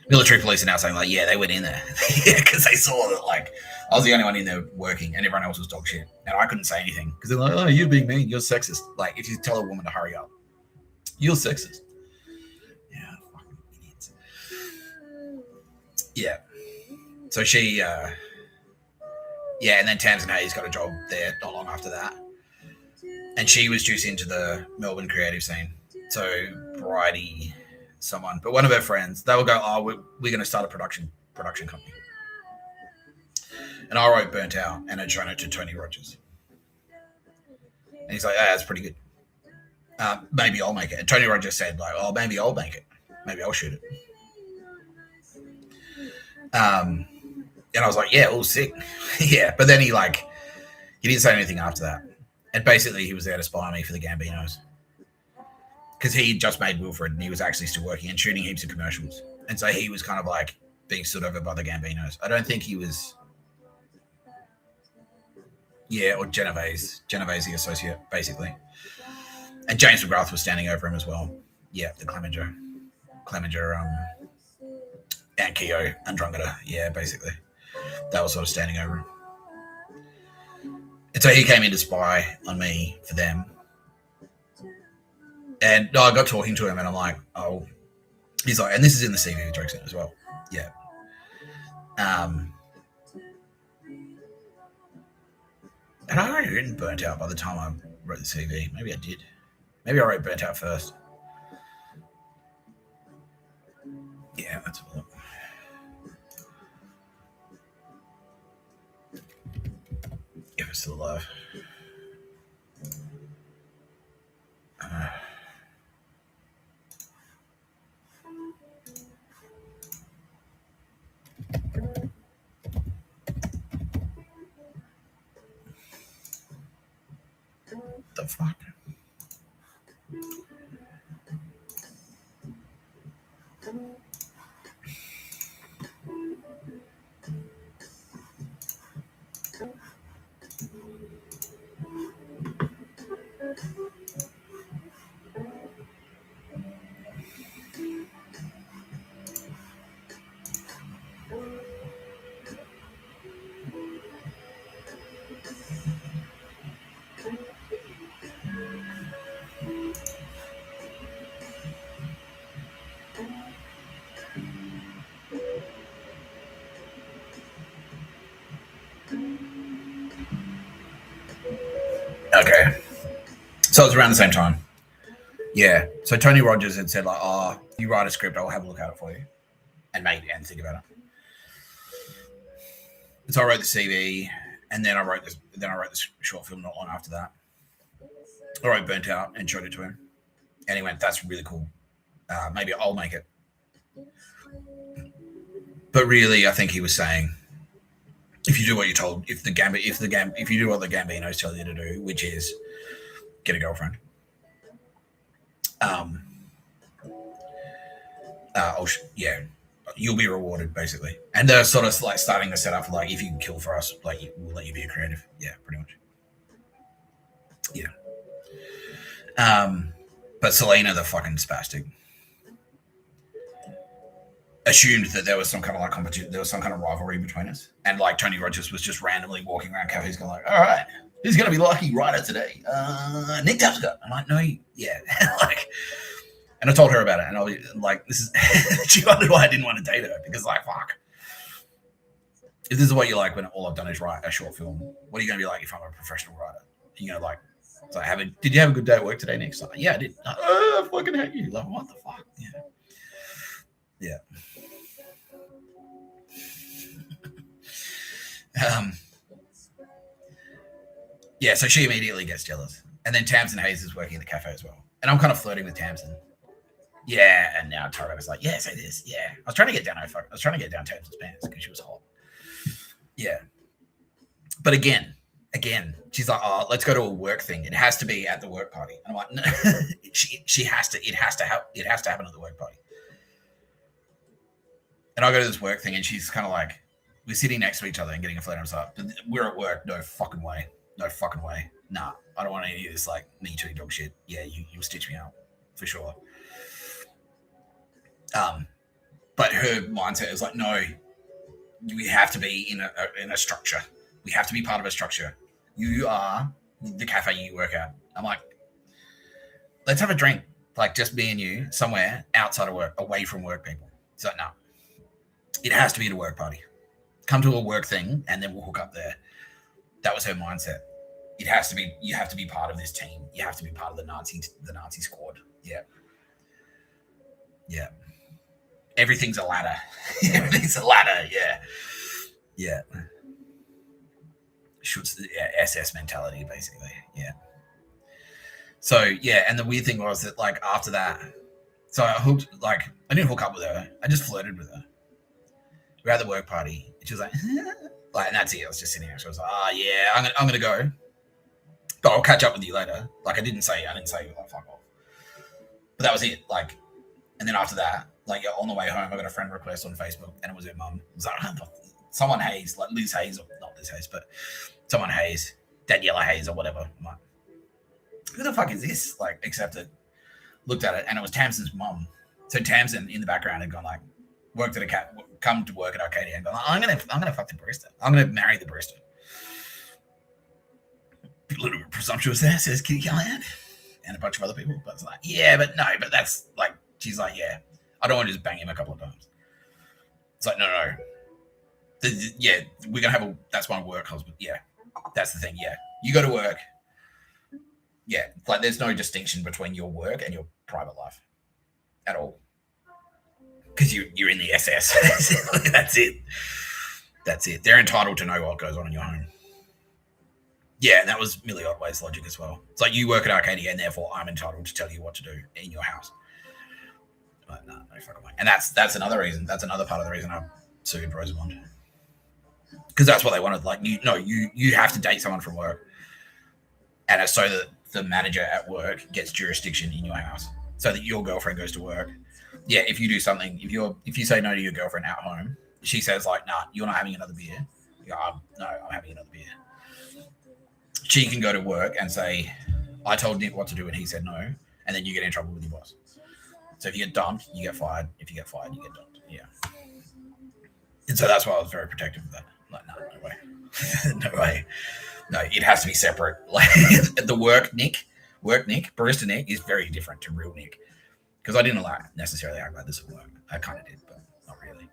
Military police are now saying, like, yeah, they went in there. Yeah, because they saw that, like, I was the only one in there working and everyone else was dog shit. And I couldn't say anything because they're like, oh, you're being mean. You're sexist. Like, if you tell a woman to hurry up, you're sexist. Yeah, fucking idiots. Yeah. So she, yeah, and then Tamzen Hayes got a job there not long after that. And she was juiced into the Melbourne creative scene. So Bridie, someone, but one of her friends, they will go, oh, we're going to start a production company. And I wrote Burnt Out and had shown it to Tony Rogers. And he's like, oh, that's pretty good. Maybe I'll make it. And Tony Rogers said, like, oh, maybe I'll make it. Maybe I'll shoot it. And I was like, yeah, all sick. Yeah. But then he didn't say anything after that. And basically he was there to spy on me for the Gambinos. Because he just made Wilfred and he was actually still working and shooting heaps of commercials. And so he was kind of like being stood over by the Gambinos. I don't think he was... Yeah, or Genovese the associate, basically. And James McGrath was standing over him as well. Yeah, the Clemenger And Keo, Andromeda. Yeah, basically. That was sort of standing over him. And so he came in to spy on me for them. And I got talking to him and I'm like, oh, he's like, and this is in the CV directs it as well. Yeah. And I already written Burnt Out by the time I wrote the CV. Maybe I did. Maybe I wrote Burnt Out first. Yeah, that's a look. If it's still alive. The fuck? Okay. So it was around the same time. Yeah. So Tony Rogers had said like, oh, you write a script, I'll have a look at it for you. And think about it. And so I wrote the CV and then I wrote this short film not long after that. I wrote Burnt Out and showed it to him. And he went, that's really cool. Maybe I'll make it. But really, I think he was saying, if you do what you're told, if you do what the Gambinos tell you to do, which is get a girlfriend, you'll be rewarded basically. And they're sort of like starting to set up like, if you can kill for us, like we'll let you be a creative. Yeah, pretty much. Yeah. But Selena, the fucking spastic, assumed that there was some kind of like competition, there was some kind of rivalry between us. And like Tony Rogers was just randomly walking around cafes going like, all right, who's going to be lucky writer today? Nick Tapscott. I'm like, no, yeah. Like, and I told her about it. And I was like, this is, she wondered why I didn't want to date her because like, fuck. If this is what you like when all I've done is write a short film, what are you going to be like if I'm a professional writer? You know, like, so did you have a good day at work today, Nick? So, yeah, I did. I fucking hate you. Like, what the fuck? Yeah. Yeah. Yeah, so she immediately gets jealous. And then Tamzen Hayes is working at the cafe as well. And I'm kind of flirting with Tamzen. Yeah, and now Tara was like, yeah, say this. Yeah. I was trying to get down Tamzen's pants because she was hot. Yeah. But again, she's like, oh, let's go to a work thing. It has to be at the work party. And I'm like, no, it has to happen at the work party. And I go to this work thing and she's kind of like, we're sitting next to each other and getting a flirt. I was like, we're at work. No fucking way. Nah, I don't want any of this like Me Too dog shit. Yeah, you'll stitch me out for sure. But her mindset is like, no, we have to be in a structure. We have to be part of a structure. You are the cafe you work at. I'm like, let's have a drink. Like just me and you somewhere outside of work, away from work people. It's like, no, it has to be at a work party. Come to a work thing and then we'll hook up there. That was her mindset. You have to be part of this team. You have to be part of the Nazi squad. Yeah. Yeah. Everything's a ladder. Everything's a ladder. Yeah. Yeah. SS mentality, basically. Yeah. So, yeah. And the weird thing was that, like, after that, so I didn't hook up with her. I just flirted with her. We were at the work party. And she was like, and that's it. I was just sitting there. So I was like, oh, yeah, I'm going to go. But I'll catch up with you later. Like, I didn't say, like, fuck off. But that was it. Like, and then after that, like, on the way home, I got a friend request on Facebook, and it was her mum. It was like, someone Hayes, like Liz Hayes, or not Liz Hayes, but someone Hayes, Daniela Hayes, or whatever. I'm like, who the fuck is this? Like, accepted, looked at it, and it was Tamzen's mum. So Tamzen in the background had gone like, come to work at Arcadia and go, I'm gonna fuck the barista. I'm gonna marry the barista. A little bit presumptuous there, says Kitty Callahan, and a bunch of other people. But it's like, yeah, but no, but that's like, she's like, yeah, I don't want to just bang him a couple of times. It's like, no. Yeah, we're gonna have that's my work husband. Yeah, that's the thing. Yeah, you go to work. Yeah, like there's no distinction between your work and your private life at all. Because you're in the SS. That's it. They're entitled to know what goes on in your home. Yeah, and that was Millie Otway's logic as well. It's like you work at Arcadia and therefore I'm entitled to tell you what to do in your house. But no fucking way. And that's another reason. That's another part of the reason I sued Rosamond. Because that's what they wanted. Like, you have to date someone from work. And it's so that the manager at work gets jurisdiction in your house. So that your girlfriend goes to work. Yeah, if you do something, if you say no to your girlfriend at home, she says like, nah, you're not having another beer. You go, I'm having another beer. She can go to work and say, I told Nick what to do and he said no, and then you get in trouble with your boss. So if you get dumped, you get fired. If you get fired, you get dumped. Yeah. And so that's why I was very protective of that. Like, no way. No way. No, it has to be separate. Like the work Nick, barista Nick is very different to real Nick. Because I didn't necessarily act like this at work. I kind of did, but not really.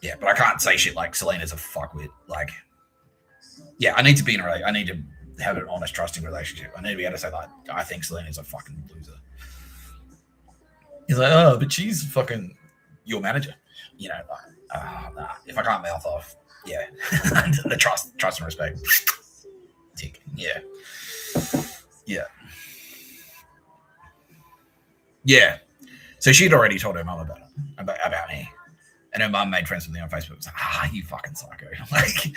Yeah, but I can't say shit like Selena's a fuckwit. Like, yeah, I need to be in a relationship. I need to have an honest, trusting relationship. I need to be able to say, like, I think Selena's a fucking loser. He's like, oh, but she's fucking your manager. You know, like, nah. If I can't mouth off, yeah. The trust and respect. Tick. Yeah. Yeah. Yeah. So she'd already told her mum about me. And her mum made friends with me on Facebook. It was like, you fucking psycho. Like,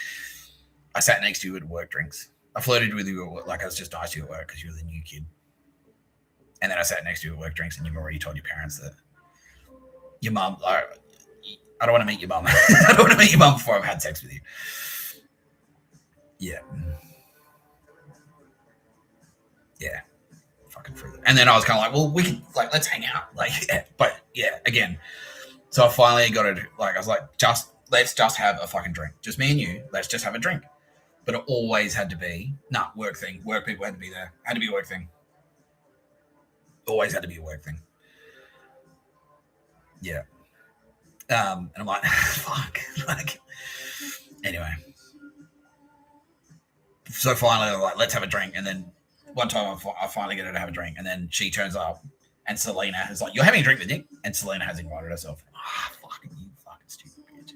I sat next to you at work drinks. I flirted with you at work, like I was just nice to you at work because you were the new kid. And then I sat next to you at work drinks and you've already told your parents that your mum, I don't want to meet your mum. I don't want to meet your mum before I've had sex with you. Yeah. Yeah. Fucking further. And then I was kind of like, well, we could, like, let's hang out. Like, yeah. But yeah, again. So I finally got it. Like, I was like, let's just have a fucking drink. Just me and you. Let's just have a drink. But it always had to be, work thing. Work people had to be there. Had to be a work thing. Always had to be a work thing. Yeah. And I'm like, fuck. Like, anyway. So finally, I'm like, let's have a drink. And then one time I finally get her to have a drink. And then she turns up and Selena is like, you're having a drink with Nick? And Selena has invited herself. Fucking you fucking stupid bitch.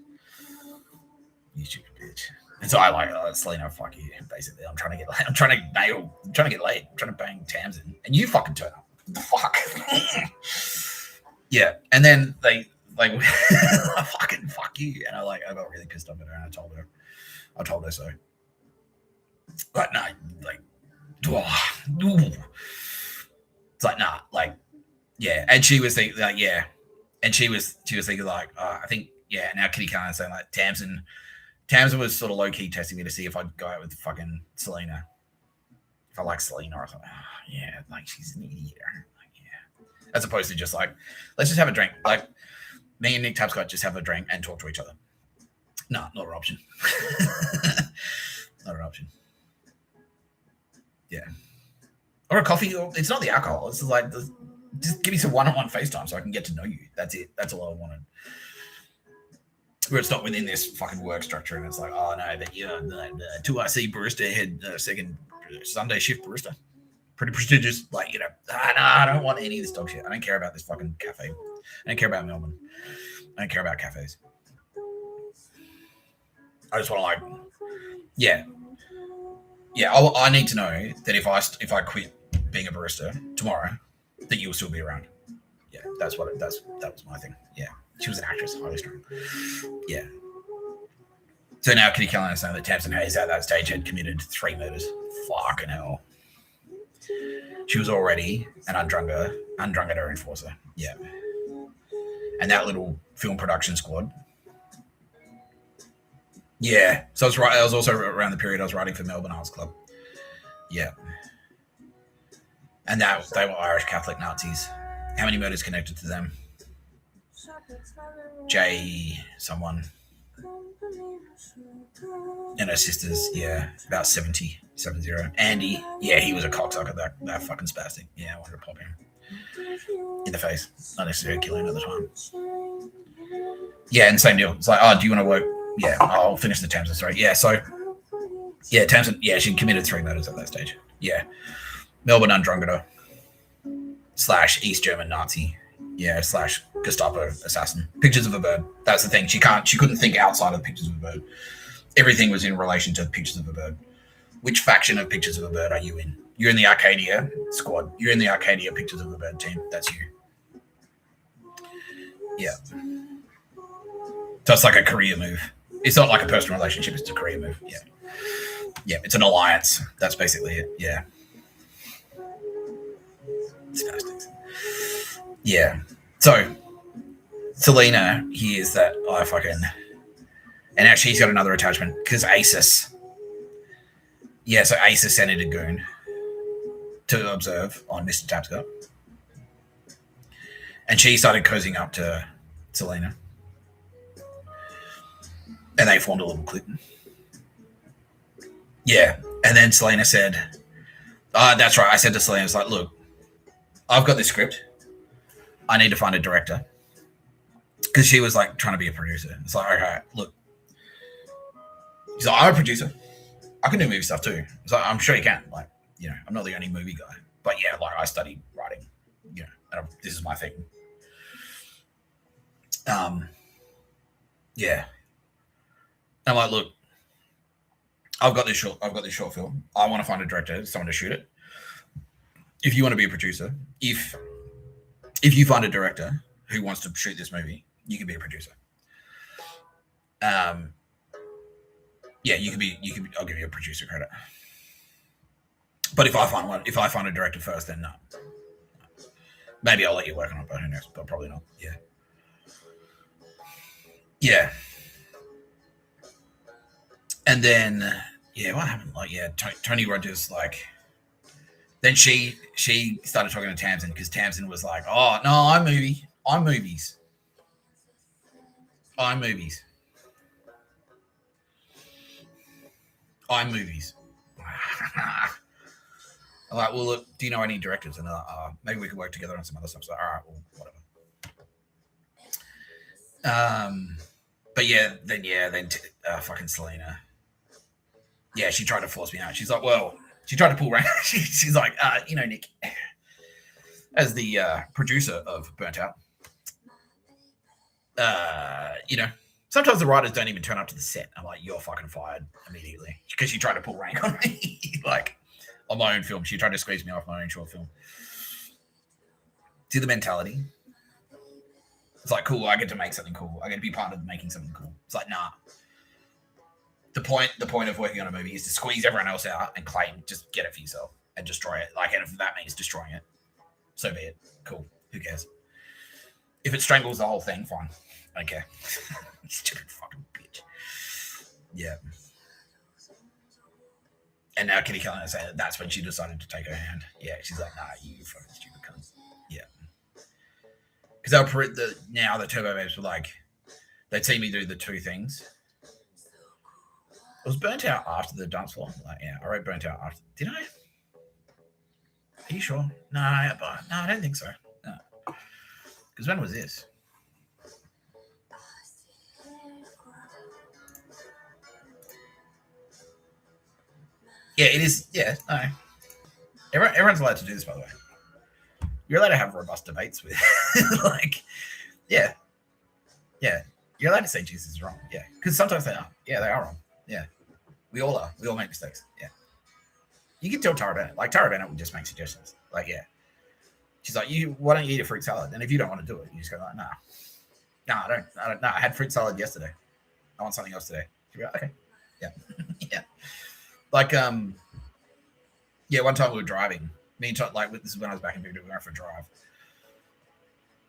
You stupid bitch. And so I like, Selena, fuck you. Basically, I'm trying to get laid. I'm trying to bang Tamzen. And you fucking turn up. Fuck. Yeah. And then they like, fucking fuck you. And I got really pissed off at her and I told her so. But no, like, it's like, nah, like, yeah. And she was thinking, like, yeah. And she was thinking, like, I think, yeah. Now Kitty Khan saying, like, Tamzen was sort of low key testing me to see if I'd go out with fucking Selena. If I like Selena, I thought, yeah, like, she's an idiot. Like, yeah. As opposed to just like, let's just have a drink. Like, me and Nick Tapscott just have a drink and talk to each other. No, not an option. Not an option. Yeah. Or a coffee. It's not the alcohol. It's like, just give me some one-on-one FaceTime so I can get to know you. That's it. That's all I wanted. Where it's not within this fucking work structure and it's like, oh no, but yeah, the 2IC barista head second Sunday shift barista. Pretty prestigious. Like, you know, I don't want any of this dog shit. I don't care about this fucking cafe. I don't care about Melbourne. I don't care about cafes. I just want to, like, yeah. Yeah, I need to know that if I quit being a barista tomorrow, that you'll still be around. Yeah, that was my thing. Yeah, she was an actress, highly strung. Yeah. So now Kitty Callahan is saying that Tamzen Hayes at that stage had committed 3 murders. Fucking hell. She was already an undrungader enforcer. Yeah. And that little film production squad. Yeah. So I was also around the period I was writing for Melbourne Arts Club. Yeah. And they were Irish Catholic Nazis. How many murders connected to them? Jay, someone. And her sisters, yeah, about 70. Andy, yeah, he was a cocksucker, that fucking spastic. Yeah, I wanted to pop him in the face. Not necessarily kill him at the time. Yeah, and same deal. It's like, oh, do you want to work? Yeah, I'll finish the Tamzen story. Yeah, so, yeah, Tamzen, yeah, she committed 3 murders at that stage. Yeah. Melbourne Undrungeter / East German Nazi. Yeah, / Gestapo assassin. Pictures of a bird. That's the thing. She couldn't think outside of the pictures of a bird. Everything was in relation to the pictures of a bird. Which faction of Pictures of a Bird are you in? You're in the Arcadia squad. You're in the Arcadia Pictures of a Bird team. That's you. Yeah. So it's like a career move. It's not like a personal relationship. It's a career move. Yeah. Yeah, it's an alliance. That's basically it. Yeah. Spastics. Yeah. So Selena hears that I fucking... And now she's got another attachment because Asus... Yeah, so Asus sent in a goon to observe on Mr. Tapscott. And she started cozying up to Selena. And they formed a little clique. Yeah. And then Selena said, that's right. I said to Selena, it's like, look, I've got this script. I need to find a director. Because she was like trying to be a producer. It's like, okay, look. She's like, I'm a producer. I can do movie stuff too. So I'm sure you can. Like, you know, I'm not the only movie guy. But yeah, like I studied writing. You know, and this is my thing. Yeah. I'm like, look, I've got this short film. I want to find a director, someone to shoot it. If you want to be a producer, if you find a director who wants to shoot this movie, you can be a producer. Yeah, you can be. I'll give you a producer credit. But if I find a director first, then no. Maybe I'll let you work on it, but who knows? But probably not. Yeah. Yeah. And then, yeah, what happened? Like, yeah, Tony Rogers, like, then she started talking to Tamzen because Tamzen was like, oh, no, I'm movies. I'm movies. I'm like, well, look, do you know any directors? And they're like, maybe we could work together on some other stuff. So, all right, well, whatever. But then fucking Selena. Yeah, she tried to force me out. She's like, well, she tried to pull around. She's like, you know, Nick, as the producer of Burnt Out, you know, sometimes the writers don't even turn up to the set. I'm like, you're fucking fired immediately because she tried to pull rank on me, like on my own film. She tried to squeeze me off my own short film. See the mentality? It's like, cool, I get to make something cool. I get to be part of making something cool. It's like, nah. The point of working on a movie is to squeeze everyone else out and claim, just get it for yourself and destroy it. Like, and if that means destroying it, so be it. Cool. Who cares? If it strangles the whole thing, fine. I don't care. Stupid fucking bitch. Yeah. And now Kitty Kellner saying that's when she decided to take her hand. Yeah, she's like, nah, you fucking stupid cunt. Yeah. Because now the Turbo Babes were like, they'd see me do the two things. It was Burnt Out after the dance floor. Like, yeah, I wrote Burnt Out after. Did I? Are you sure? No, I don't think so. No. Because when was this? Yeah, it is. Yeah, no. Everyone's allowed to do this, by the way. You're allowed to have robust debates with, like, yeah. You're allowed to say Jesus is wrong. Yeah, because sometimes they are. Yeah, they are wrong. Yeah, we all are. We all make mistakes. Yeah. You can tell Tara Bennett. Like, Tara Bennett would just make suggestions. Like, yeah. She's like, why don't you eat a fruit salad? And if you don't want to do it, you just go like, nah, I don't. Nah, I had fruit salad yesterday. I want something else today. She'll be like, okay. Yeah. Yeah. Like, yeah, one time we were driving. Me and Todd, like, this is when I was back in Victoria, we went for a drive.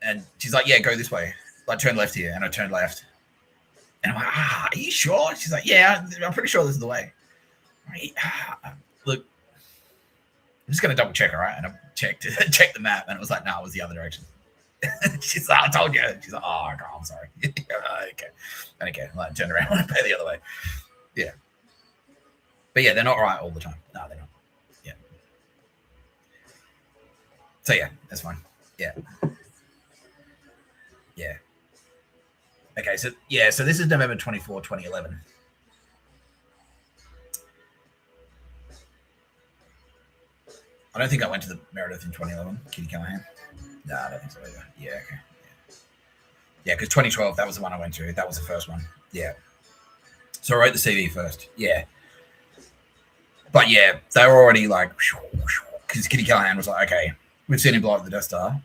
And she's like, yeah, go this way. Like, turn left here. And I turned left. And I'm like, are you sure? She's like, yeah, I'm pretty sure this is the way. Look, I'm just going to double check, all right? And I checked the map, and it was like, no, it was the other direction. She's like, I told you. She's like, oh, God, I'm sorry. Okay. I don't care. Like, turn around and pay the other way. Yeah. But yeah, they're not right all the time. No, they're not. Yeah. So yeah, that's fine. Yeah. Yeah. Okay, so yeah, so this is November 24, 2011. I don't think I went to the Meredith in 2011. Kitty Callahan? No, I don't think so either. Yeah, okay. Yeah, because 2012, that was the one I went to. That was the first one. Yeah. So I wrote the CV first. Yeah. But yeah, they were already like, because Kitty Callahan was like, okay, we've seen him blow up the Death Star.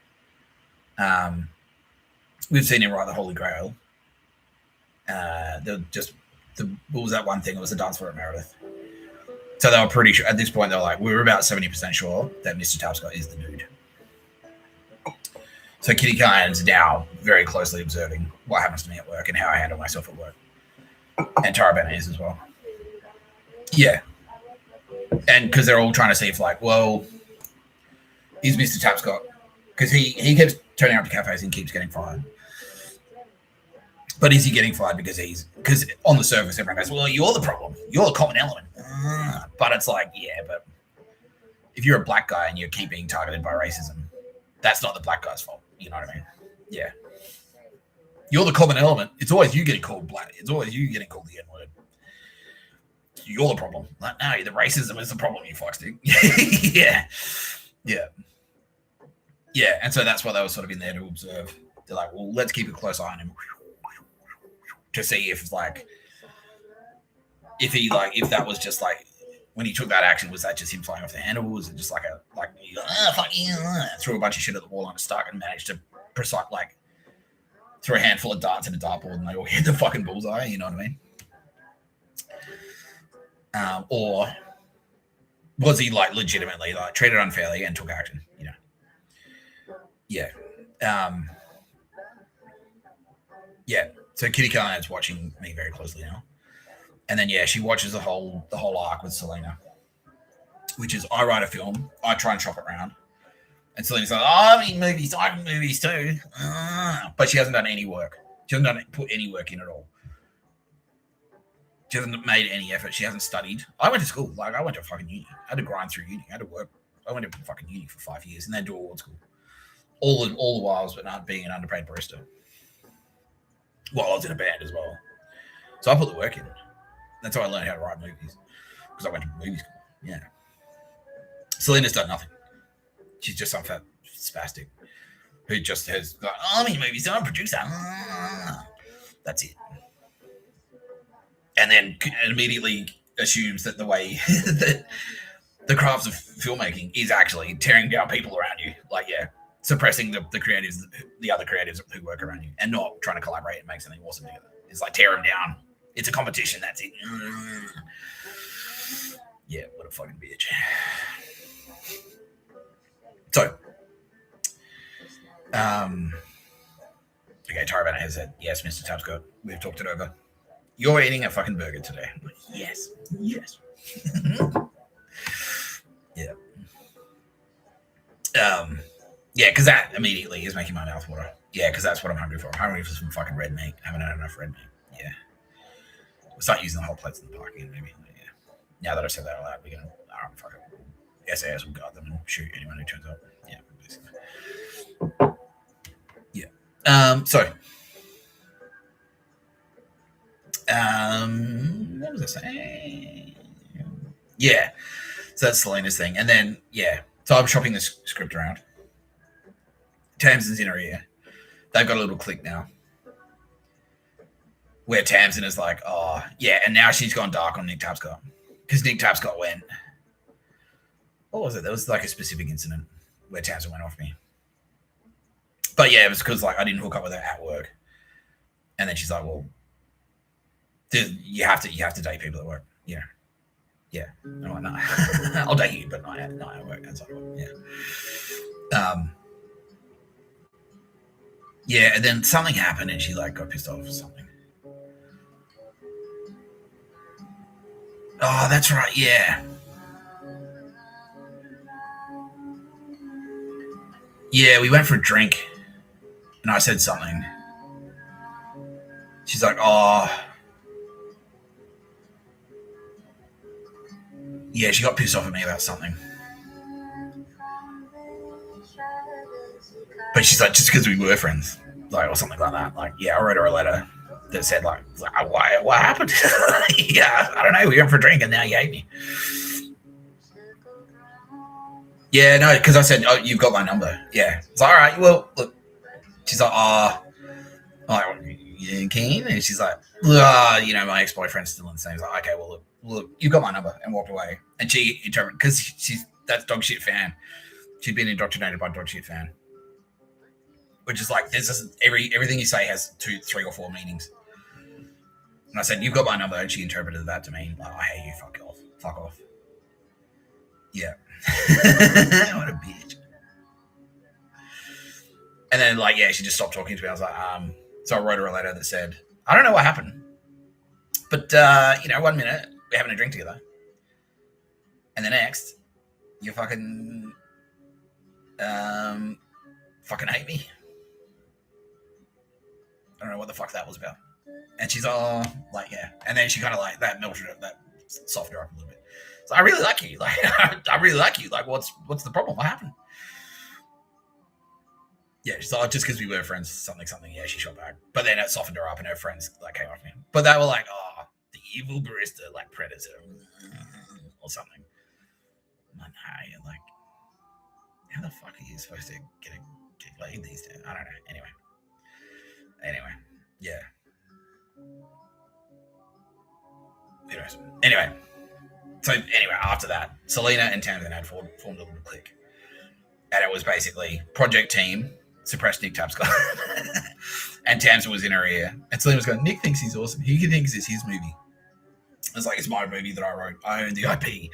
We've seen him write the Holy Grail. What was that one thing? It was the dance floor at Meredith. So they were pretty sure at this point. They were like, we were about 70% sure that Mr. Tapscott is the dude. So Kitty Callahan's now very closely observing what happens to me at work and how I handle myself at work, and Tara Bennett is as well. Yeah, and because they're all trying to see if, like, well, is Mr. Tapscott, because he keeps turning up to cafes and keeps getting fired. But is he getting fired because on the surface everyone goes, well, you're the problem, you're the common element. But it's like, yeah, but if you're a black guy and you keep being targeted by racism, that's not the black guy's fault. You know what I mean? Yeah. You're the common element. It's always you getting called black. It's always you getting called the N-word. You're the problem. Like, no, the racism is the problem, you fuckstick. Yeah. Yeah. Yeah. And so that's why they were sort of in there to observe. They're like, well, let's keep a close eye on him to see if that was just like, when he took that action, was that just him flying off the handle? Was it just like fuck you, threw a bunch of shit at the wall on a stuck and managed to threw a handful of darts at a dartboard and they all hit the fucking bullseye, you know what I mean? Or was he like legitimately like treated unfairly and took action, you know? Yeah. Yeah. So Kitty Callahan's watching me very closely now. And then, yeah, she watches the whole arc with Selena, which is I write a film, I try and shop it around. And Selena's like, I mean movies too. But she hasn't done any work. She hasn't put any work in at all. She hasn't made any effort. She hasn't studied. I went to school. Like, I went to fucking uni. I had to grind through uni. I had to work. I went to fucking uni for 5 years and then do award school. All the while I was being an underpaid barista. Well, I was in a band as well. So I put the work in. That's how I learned how to write movies, because I went to movie school. Yeah. Selena's done nothing. She's just some fat spastic who just has like, I'm in movies, I'm a producer. That's it. And then immediately assumes that the way that the crafts of filmmaking is actually tearing down people around you. Like, yeah, suppressing the creatives, the other creatives who work around you, and not trying to collaborate and make something awesome together. It's like tear them down. It's a competition. That's it. Yeah, what a fucking bitch. So, okay, Tara Bennett has said, yes, Mr. Tapscott, we've talked it over. You're eating a fucking burger today. I'm like, yes. Yeah. Yeah, because that immediately is making my mouth water. Yeah, because that's what I'm hungry for. I'm hungry for some fucking red meat. I haven't had enough red meat. Yeah. We'll start using the whole plates in the park again, maybe. Yeah. Now that I've said that out loud, we're going to fuck it. SAS will guard them and shoot anyone who turns up. Yeah, basically. Yeah. What was I saying? Yeah. So that's Selena's thing. And then, yeah. So I'm shopping this script around. Tamzen's in her ear. They've got a little click now, where Tamzen is like, oh, yeah, and now she's gone dark on Nick Tapscott. Because Nick Tapscott went, what was it? There was like a specific incident where Tamzen went off me. But yeah, it was because like I didn't hook up with her at work. And then she's like, well, you have to date people at work. Yeah. Yeah. And I'm like, no. I'll date you, but not at work. That's like, yeah. Yeah, and then something happened and she like got pissed off or something. Oh, that's right, yeah. Yeah, we went for a drink. And I said something. She's like, oh, yeah, she got pissed off at me about something. But she's like, just because we were friends, like, or something like that. Like, yeah, I wrote her a letter that said, like why, what happened? Yeah, I don't know. We went for a drink and now you hate me. Yeah, no, because I said, oh, you've got my number. Yeah. It's like, all right, well, look. She's like, oh, you keen? And she's like, my ex-boyfriend's still in the same. He's like, okay, well, look, you've got my number, and walked away. And she interpreted, because that's dogshit fan. She'd been indoctrinated by dogshit fan. Which is like, this is everything you say has 2, 3, or 4 meanings. And I said, you've got my number, and she interpreted that to mean, like, I hate you, fuck off. Yeah. What a bitch. And then, like, yeah, she just stopped talking to me. I was like, so I wrote her a letter that said, I don't know what happened, but, 1 minute, we're having a drink together. And the next, you fucking hate me. I don't know what the fuck that was about. And she's all like, yeah. And then she kind of like, that melted up, that softened her up a little bit. So I really like you. Like, I really like you. Like, what's the problem? What happened? Yeah, she's like, just because we were friends, something. Yeah, she shot back. But then it softened her up and her friends like came off me. But they were like, oh, the evil barista, like predator or something. I'm like, how the fuck are you supposed to get laid these days? I don't know. Anyway, yeah. Anyway, after that, Selena and Tamzen had formed a little clique. And it was basically project team, suppressed Nick Tapscott. And Tamzen was in her ear. And Selena was going, Nick thinks he's awesome. He thinks it's his movie. It's like, it's my movie that I wrote. I own the IP.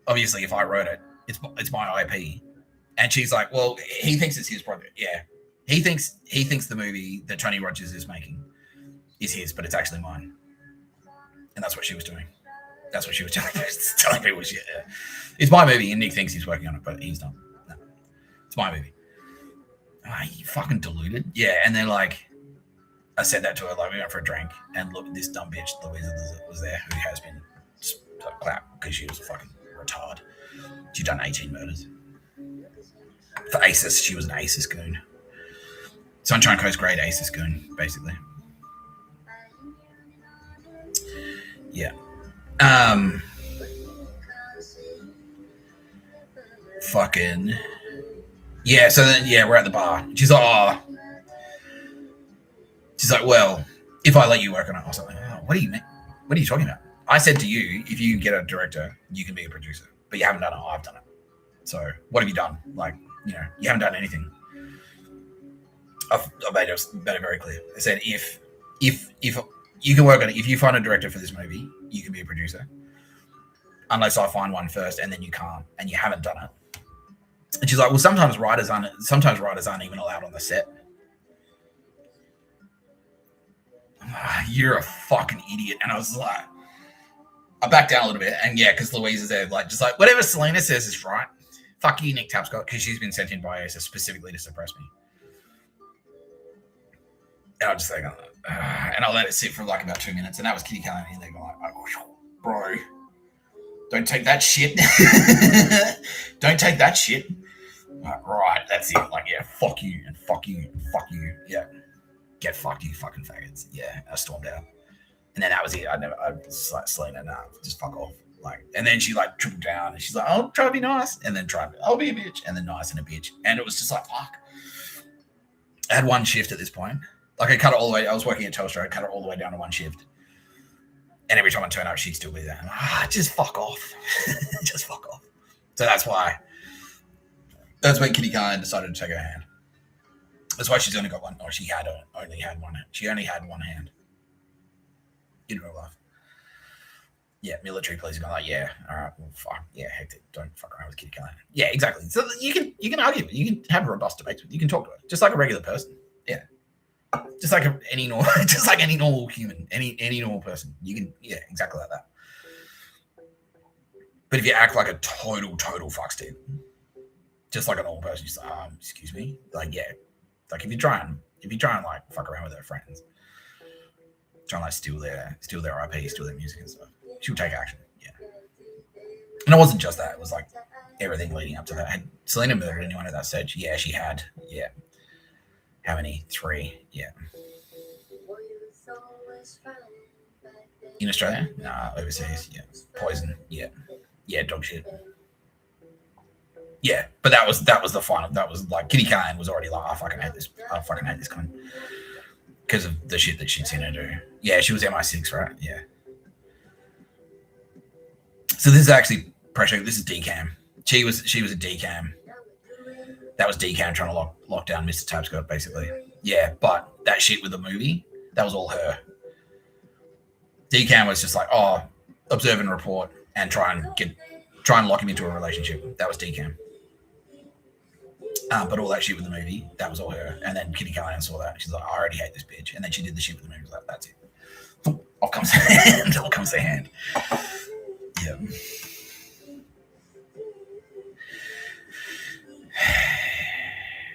Obviously, if I wrote it, it's my IP. And she's like, well, he thinks it's his project. Yeah. He thinks the movie that Tony Rogers is making is his, but it's actually mine. And that's what she was doing. That's what she was telling people. Yeah. It's my movie, and Nick thinks he's working on it, but he's not. No. It's my movie. Oh, you fucking deluded. Yeah, and then, like, I said that to her, like, we went for a drink, and look, this dumb bitch, Louisa, was there, who has been just clapped because she was a fucking retard. She'd done 18 murders. For ACES, she was an ACES goon. Sunshine Coast grade ACES goon, basically. Yeah. Fucking. Yeah, so then, yeah, we're at the bar. She's like, oh. She's like, well, if I let you work on it or something. Oh, what do you mean? What are you talking about? I said to you, if you get a director, you can be a producer. But you haven't done it. I've done it. So what have you done? Like, you haven't done anything. I've made it very clear. I said, if you can work on it, if you find a director for this movie, you can be a producer. Unless I find one first and then you can't, and you haven't done it. And she's like, well, sometimes writers aren't even allowed on the set. You're a fucking idiot. And I was like, I backed down a little bit. And yeah, because Louise is there, like, just like, whatever Selena says is right. Fuck you, Nick Tapscott, because she's been sent in by ASA specifically to suppress me. And I was just like, and I let it sit for like about 2 minutes. And that was Kitty Callahan in there going like, oh, bro, don't take that shit. Don't take that shit. Like, right, that's it. Like, yeah, fuck you and fuck you and fuck you. Yeah. Get fucked, you fucking faggots. Yeah, I stormed out. And then that was it. I was like, Selena, nah, just fuck off. Like, and then she like tripled down and she's like, I'll try to be nice. And then I'll be a bitch. And then nice and a bitch. And it was just like, fuck. I had one shift at this point. Like, I cut it all the way. I was working at Telstra. I cut it all the way down to one shift. And every time I turn up, she'd still be there. Just fuck off. Just fuck off. So that's when Kitty Callahan decided to take her hand. That's why she's only got one. Or she only had one. She only had one hand in real life. Yeah, military police are going like, yeah, all right, well, fuck, yeah, hectic. Don't fuck around with Kitty Callahan. Yeah, exactly. So you can argue with it. You can have robust debates with it. You can talk to her just like a regular person. Yeah, just like any normal human, any normal person. You can, yeah, exactly like that. But if you act like a total fuckstick, just like a normal person, you say, excuse me, like, yeah, Like if you try and like fuck around with her friends, try and like steal their IP, steal their music and stuff, she'll take action. Yeah. And it wasn't just that; it was like everything leading up to that. Had Selena murdered anyone at that stage? Yeah, she had. Yeah. How many? 3. Yeah. In Australia? Nah, overseas. Yeah. Poison. Yeah. Yeah, dog shit. Yeah, but that was the final. That was like Kitty Kane was already like, I fucking hate this cunt because of the shit that she'd seen her do. Yeah, she was MI6, right? Yeah. So this is actually pressure. This is DCAM. She was a DCAM. That was DCAM trying to lock down Mr. Tapscott, basically. Yeah, but that shit with the movie, that was all her. DCAM was just like, oh, observe and report and try and lock him into a relationship. That was DCAM. But all that shit with the movie, that was all her. And then Kitty Callahan saw that. She's like, I already hate this bitch. And then she did the shit with the movie. Like, that's it. Off comes the hand. Off comes the hand. Yeah.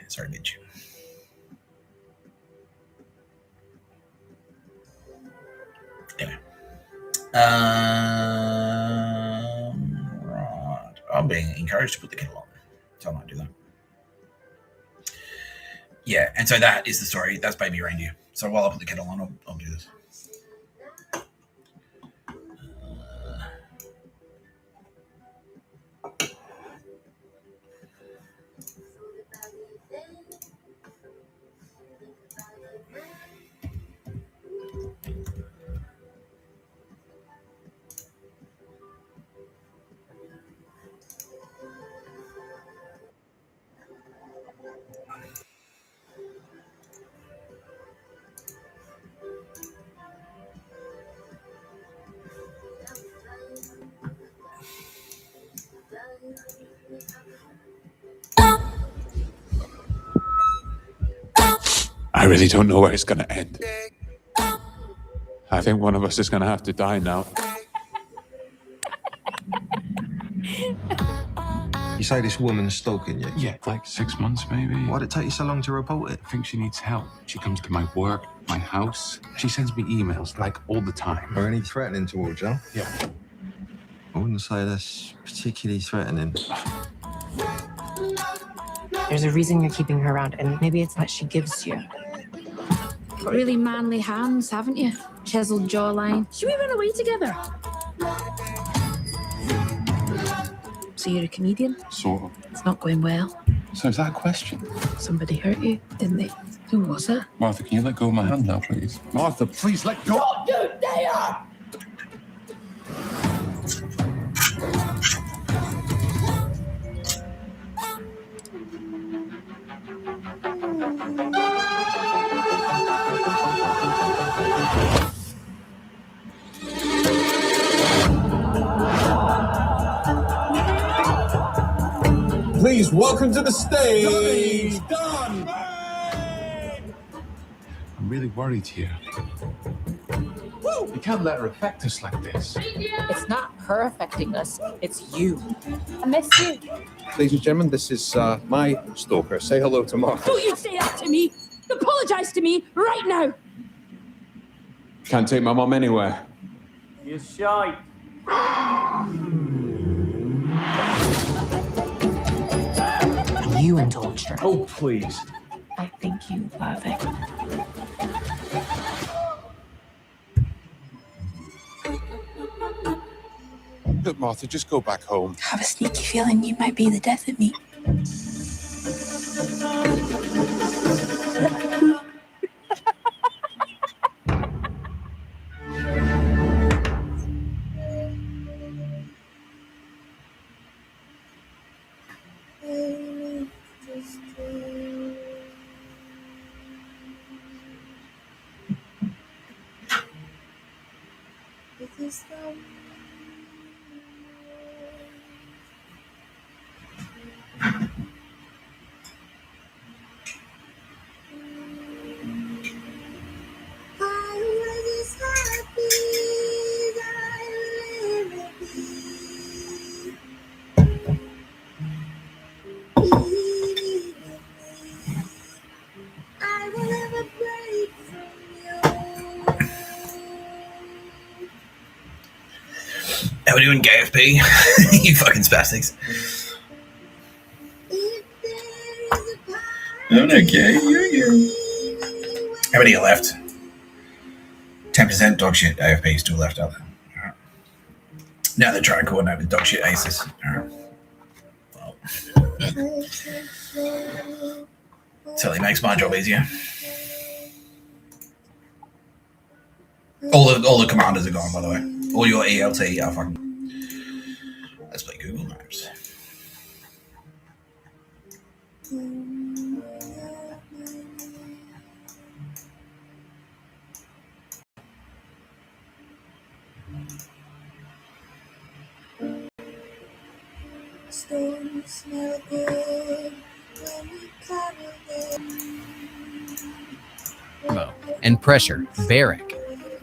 Sorry, bitch. Anyway. Right. I'm being encouraged to put the kettle on. So I might do that. Yeah, and so that is the story. That's Baby Reindeer. So while I put the kettle on, I'll do this. I really don't know where it's going to end. I think one of us is going to have to die now. You say this woman's stalking you? Yeah, like 6 months maybe. Why'd it take you so long to report it? I think she needs help. She comes to my work, my house. She sends me emails like all the time. Are any threatening towards you? Yeah. I wouldn't say that's particularly threatening. There's a reason you're keeping her around, and maybe it's what she gives you. Got really manly hands, haven't you? Chiseled jawline. Should we run away together? So you're a comedian? Sort of. It's not going well. So is that a question? Somebody hurt you, didn't they? Who was it? Martha, can you let go of my hand now, please? Martha, please let go. Don't you dare! Please welcome to the stage, Don. I'm really worried here. You can't let her affect us like this. It's not her affecting us, it's you. I miss you. Ladies and gentlemen, this is my stalker. Say hello to Mark. Don't you say that to me! Apologize to me right now! Can't take my mom anywhere. You're shy. You indulged her. Oh, please. I think you love it. Look, Martha, just go back home. I have a sneaky feeling you might be the death of me. How we doing, KFP? You fucking spastics. I'm okay. How many are left? 10% dog shit AFP still left out there. All right. Now they're trying to coordinate with dog shit aces. All right. Well. So it makes my job easier. All the commanders are gone, by the way. All your ELT are fucking. Let's play Google Maps. And pressure, baric.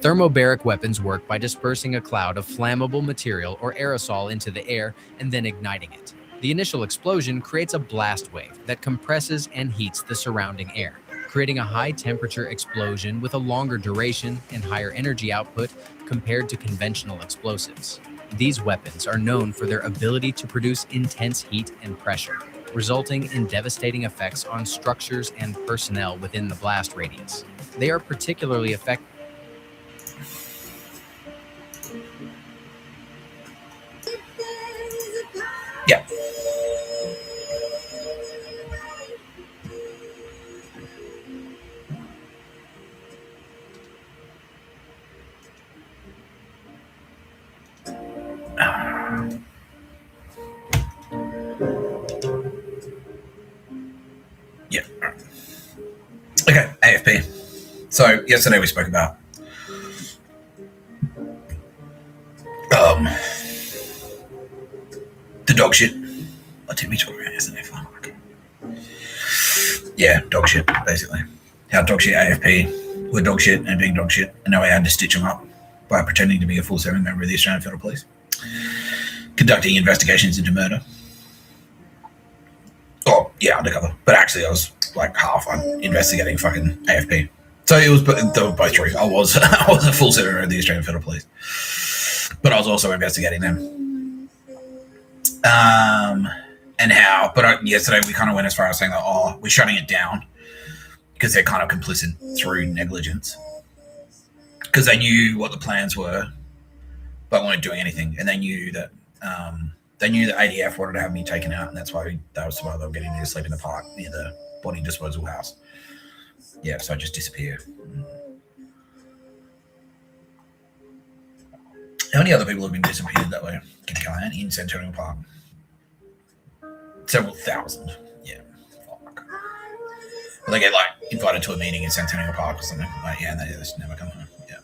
Thermobaric weapons work by dispersing a cloud of flammable material or aerosol into the air and then igniting it. The initial explosion creates a blast wave that compresses and heats the surrounding air, creating a high-temperature explosion with a longer duration and higher energy output compared to conventional explosives. These weapons are known for their ability to produce intense heat and pressure, resulting in devastating effects on structures and personnel within the blast radius. They are particularly effective. Yeah. Yeah. Okay, AFP. So yesterday we spoke about the dog shit. What did we talk about yesterday? Fuck. Yeah, dog shit, basically. How dog shit AFP were dog shit and being dog shit, and now we had to stitch them up by pretending to be a full serving member of the Australian Federal Police, conducting investigations into murder. Oh, yeah, undercover. But actually, I was like half on investigating fucking AFP. So it was, they were both true. I was a full serving member of the Australian Federal Police, but I was also investigating them. And how, but yesterday we kind of went as far as saying that, oh, we're shutting it down because they're kind of complicit through negligence. Because they knew what the plans were, but weren't doing anything. And they knew that ADF wanted to have me taken out, and that's why they were getting me to sleep in the park near the body disposal house. Yeah, so I just disappear. How many other people have been disappeared that way? In Centennial Park? Several thousand. Yeah. Fuck. Well, they get like invited to a meeting in Centennial Park or something. Like, yeah, and they just never come home. Yeah.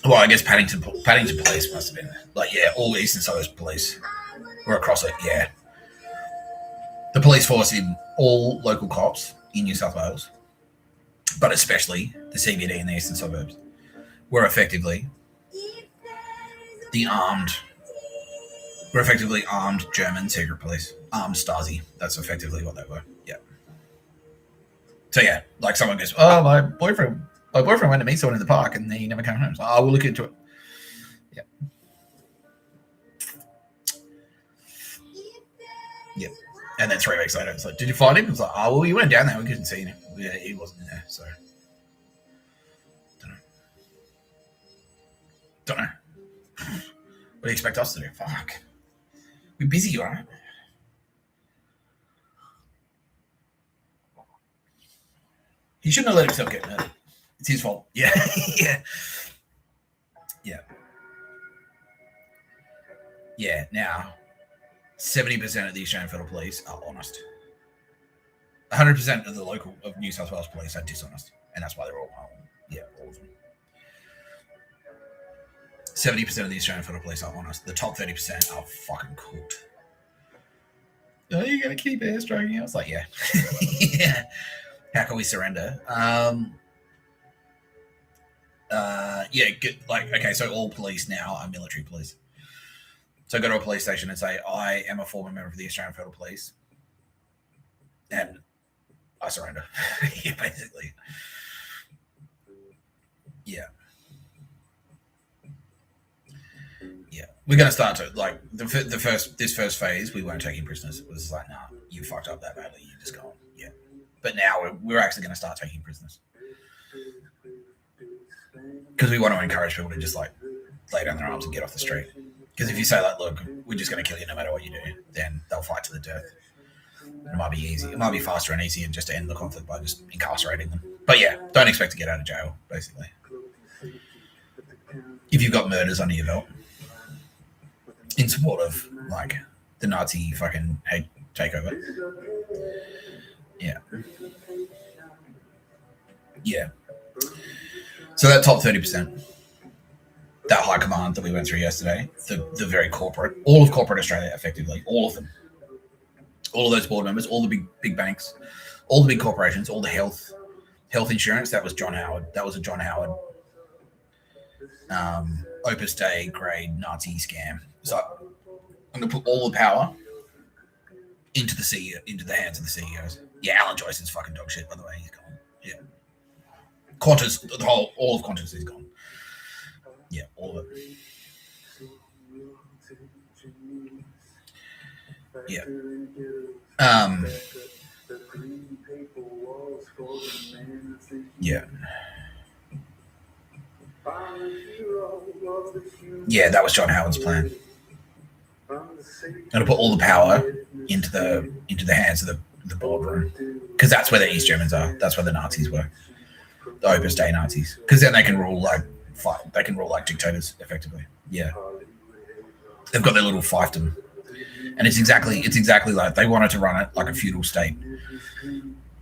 Well, I guess Paddington Police must have been like, yeah, all Eastern Suburbs Police were across it. Yeah. The police force in all local cops in New South Wales, but especially the CBD and the Eastern Suburbs, were effectively armed German secret police, armed Stasi. That's effectively what they were. Yeah. So yeah, like someone goes, "Oh, my boyfriend went to meet someone in the park and he never came home." So, "Oh, we'll look into it." Yeah. Yeah. And then 3 weeks later, it's like, "Did you find him?" It's like, "Oh, well, you went down there. We couldn't see him. Yeah, he wasn't there." So, don't know. What do you expect us to do? Fuck. We're busy, right? He shouldn't have let himself get murdered. It's his fault. Yeah. Yeah. Yeah. Yeah. Now, 70% of the Australian Federal Police are honest. 100% of of New South Wales Police are dishonest. And that's why they're all all of them. 70% of the Australian Federal Police are honest. The top 30% are fucking cooked. Oh, you're going to keep airstriking? I was like, yeah. Yeah. How can we surrender? Yeah, good. Like, okay, so all police now are military police. So go to a police station and say, I am a former member of the Australian Federal Police. And I surrender. Yeah, basically. Yeah. Yeah, we're going to start to like this first phase. We weren't taking prisoners. It was like, nah, you fucked up that badly. You just go on. Yeah, but now we're actually going to start taking prisoners because we want to encourage people to just like lay down their arms and get off the street. Because if you say like, look, we're just going to kill you no matter what you do, then they'll fight to the death. It might be easy. It might be faster and easier just to end the conflict by just incarcerating them. But yeah, don't expect to get out of jail, basically. If you've got murders under your belt. In support of, like, the Nazi fucking hate takeover. Yeah. Yeah. So that top 30%, that high command that we went through yesterday, the very corporate, all of corporate Australia, effectively, all of them. All of those board members, all the big banks, all the big corporations, all the health insurance, that was John Howard. That was a John Howard Opus Dei grade Nazi scam. So I'm going to put all the power into the CEO, into the hands of the CEOs. Yeah, Alan Joyce is fucking dog shit, by the way. He's gone. Yeah. Qantas, all of Qantas is gone. Yeah, all of it. Yeah. Yeah. Yeah, that was John Howard's plan. And to put all the power into the hands of the boardroom, because that's where the East Germans are. That's where the Nazis were, the Opus Dei Nazis. Because then they can rule like dictators, effectively. Yeah, they've got their little fiefdom, and it's exactly like they wanted to run it like a feudal state.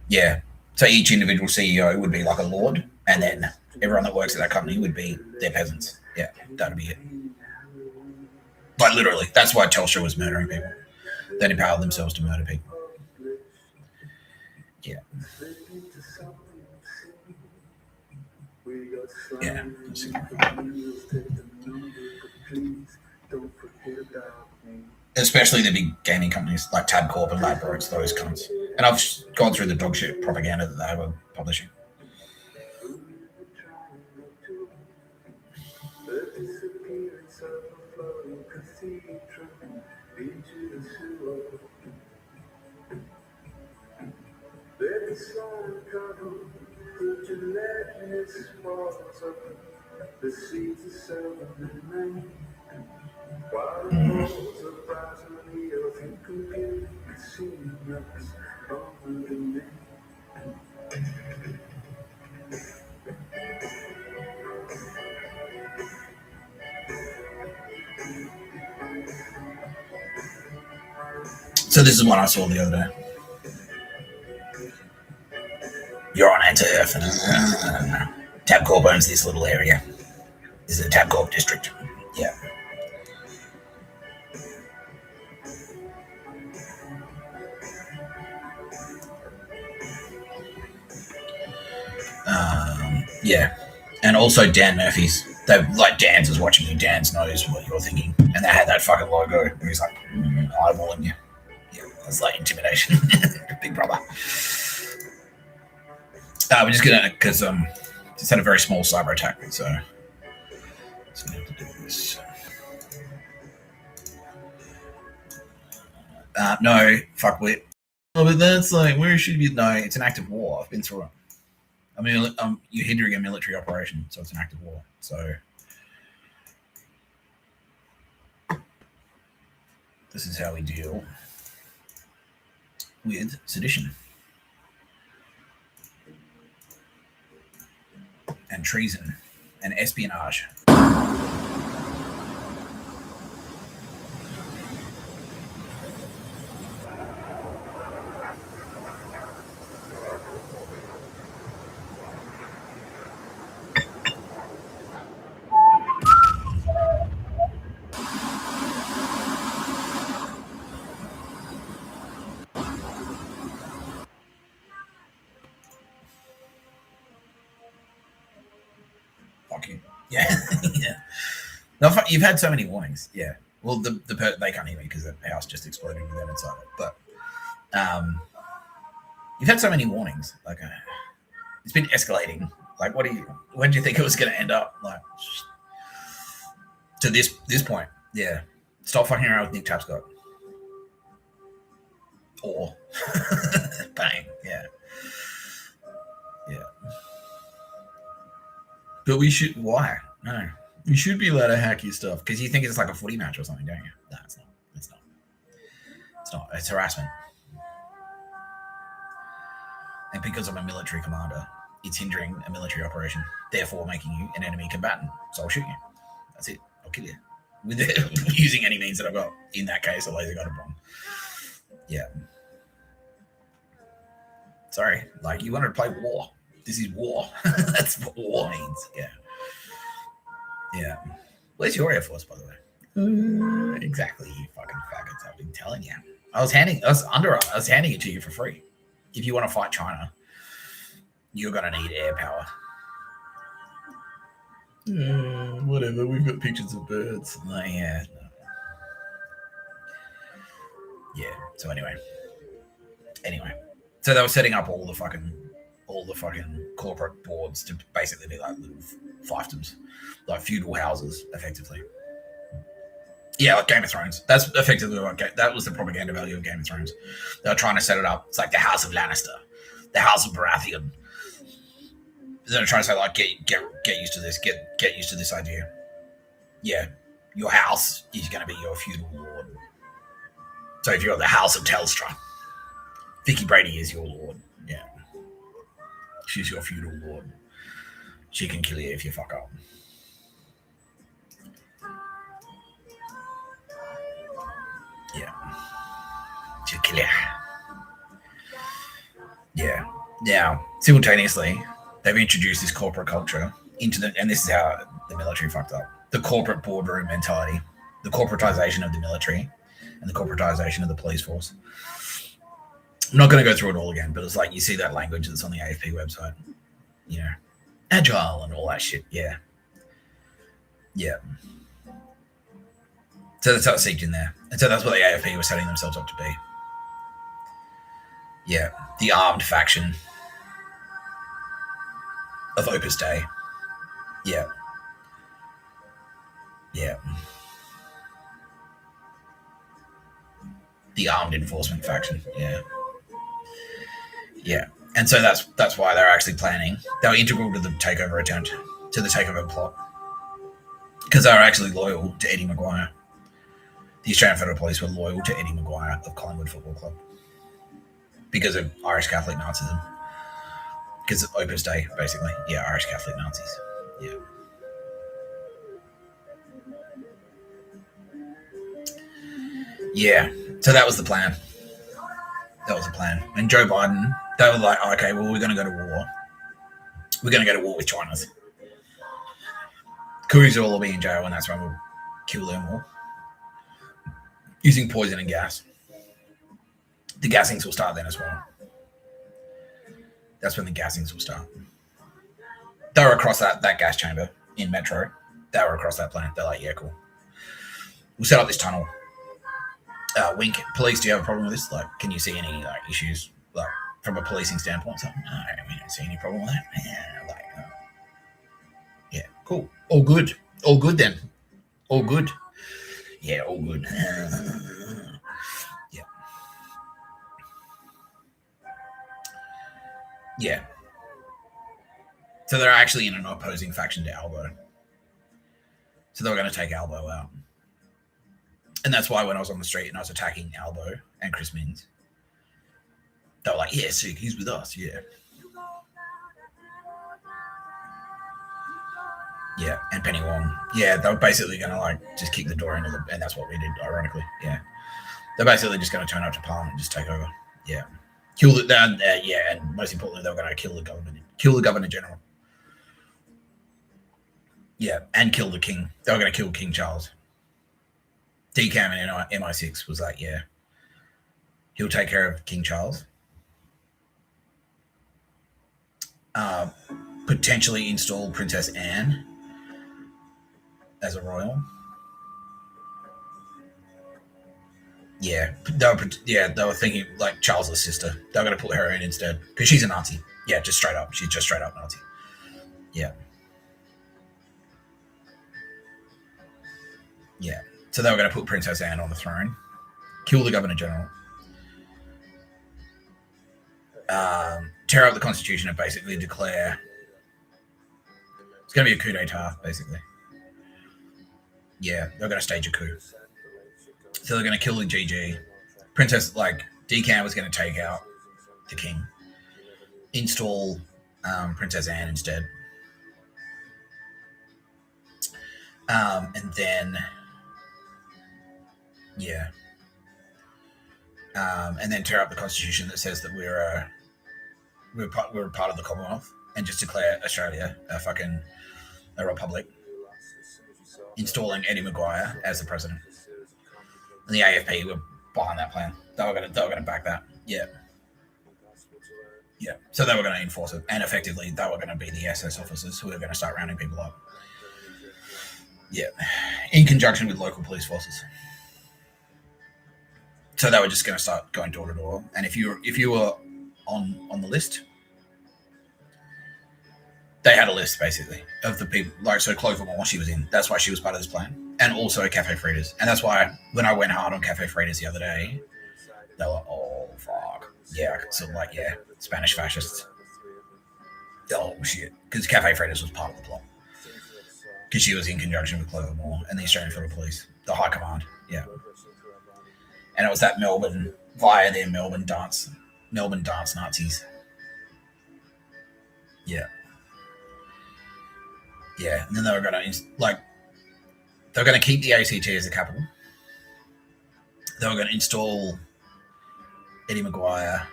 Yeah, so each individual CEO would be like a lord, and then everyone that works at that company would be their peasants. Yeah, that'd be it. Like literally, that's why Telstra was murdering people. They empowered themselves to murder people. Yeah. Yeah. Especially the big gaming companies like Tabcorp and Ladbrokes, those cunts. And I've gone through the dog shit propaganda that they were publishing. So this is one I saw the other day. You're on Anti-Earth. Tabcorp owns this little area. This is a Tabcorp district. Yeah. Yeah. And also Dan Murphy's. They like Dan's is watching you. Dan's knows what you're thinking. And they had that fucking logo. And he's like, eyeballing you. Yeah, that's like intimidation. Big brother. We're just gonna, because just had a very small cyber attack, so just gonna have to do this. No, fuck wit. Oh, but that's like, where should be? No, it's an act of war. I've been through it. I mean, you're hindering a military operation, so it's an act of war. So this is how we deal with sedition and treason and espionage. Yeah, yeah. No, you've had so many warnings. Yeah. Well, they can't hear me because the house just exploded with them inside it. But you've had so many warnings. Like, it's been escalating. Like, when do you think it was going to end up? Like, to this point, Yeah. Stop fucking around with Nick Tapscott. Or bang. Yeah. Yeah. But we should. Why? No. You should be allowed to hack your stuff because you think it's like a footy match or something, don't you? No, it's not. It's not. It's not. It's harassment. And because I'm a military commander, it's hindering a military operation, therefore making you an enemy combatant. So I'll shoot you. That's it. I'll kill you. With using any means that I've got. In that case, a laser gun bomb. Yeah. Sorry. Like, you wanted to play war. This is war. That's what war means. Yeah. Yeah. Where's your Air Force, by the way? Exactly, you fucking faggots. I've been telling you. I was handing it to you for free. If you want to fight China, you're going to need air power. Whatever. We've got pictures of birds. Yeah. Yeah. So anyway. So they were setting up all the fucking corporate boards to basically be like little fiefdoms, like feudal houses, effectively. Yeah, like Game of Thrones. That's effectively what that was the propaganda value of Game of Thrones. They were trying to set it up. It's like the House of Lannister, the House of Baratheon. They're trying to say like, get used to this, get used to this idea. Yeah, your house is going to be your feudal lord. So if you're the House of Telstra, Vicky Brady is your lord. Yeah, she's your feudal lord. She can kill you if you fuck up. Yeah. She'll kill you. Yeah. Now, simultaneously, they've introduced this corporate culture into and this is how the military fucked up. The corporate boardroom mentality, the corporatization of the military, and the corporatization of the police force. I'm not going to go through it all again, but it's like you see that language that's on the AFP website. You know, agile and all that shit. Yeah. Yeah. So that's how it seeped in there. And so that's what the AFP was setting themselves up to be. Yeah. The armed faction of Opus Dei. Yeah. Yeah. The armed enforcement faction. Yeah. Yeah. And so that's why they're actually planning. They were integral to the takeover attempt, to the takeover plot. Because they were actually loyal to Eddy McGuire. The Australian Federal Police were loyal to Eddy McGuire of Collingwood Football Club because of Irish Catholic Nazism. Because of Opus Dei, basically. Yeah, Irish Catholic Nazis. Yeah. Yeah. So that was the plan. That was the plan. And Joe Biden, they were like, okay, well, we're going to go to war. We're going to go to war with China's. Couriers will all be in jail, and that's when we'll kill them all. Using poison and gas. The gassings will start then as well. That's when the gassings will start. They were across that gas chamber in Metro. They were across that plant. They're like, yeah, cool. We'll set up this tunnel. Wink, police, do you have a problem with this? Like, can you see any issues, like, from a policing standpoint? So, no, we don't see any problem with that. Yeah, yeah, cool. All good. All good then. All good. Yeah, all good. Yeah. Yeah. So they're actually in an opposing faction to Albo. So they were going to take Albo out. And that's why when I was on the street and I was attacking Albo and Chris Minns, they were like, yeah, sick, he's with us, yeah. Yeah, and Penny Wong. Yeah, they were basically going to just kick the door into the, and that's what we did, ironically. Yeah, they're basically just going to turn up to Parliament and just take over. Yeah, kill the yeah, and most importantly, they were going to kill the Governor General. Yeah, and kill the King. They were going to kill King Charles. DCAM and MI6 was like, yeah, he'll take care of King Charles. Potentially install Princess Anne as a royal. Yeah, they were thinking like Charles's sister. They were going to put her in instead because she's a Nazi. Yeah, just straight up. She's just straight up Nazi. Yeah. Yeah. So they were going to put Princess Anne on the throne, kill the Governor General, tear up the Constitution and basically declare it's going to be a coup d'etat, basically. Yeah, they're going to stage a coup. So they're going to kill the GG. Princess, like, Decan was going to take out the king, install Princess Anne instead. And then, yeah. And then tear up the Constitution that says that we're part of the Commonwealth and just declare Australia a republic, installing Eddy McGuire as the president. And the AFP were behind that plan. They were going to back that. Yeah. Yeah. So they were going to enforce it, and effectively they were going to be the SS officers who were going to start rounding people up. Yeah, in conjunction with local police forces. So they were just going to start going door to door, and if you were on the list, they had a list basically of the people. Like, so Clover Moore, she was in. That's why she was part of this plan, and also Cafe Fritas. And that's why when I went hard on Cafe Fritas the other day, they were, oh fuck, yeah, so like, yeah, Spanish fascists. Oh shit, because Cafe Fritas was part of the plot. Because she was in conjunction with Clover Moore and the Australian Federal Police, the High Command, yeah. And it was that Melbourne, via their Melbourne dance Nazis. Yeah. Yeah, and then they were going to keep the ACT as the capital. They were going to install Eddy McGuire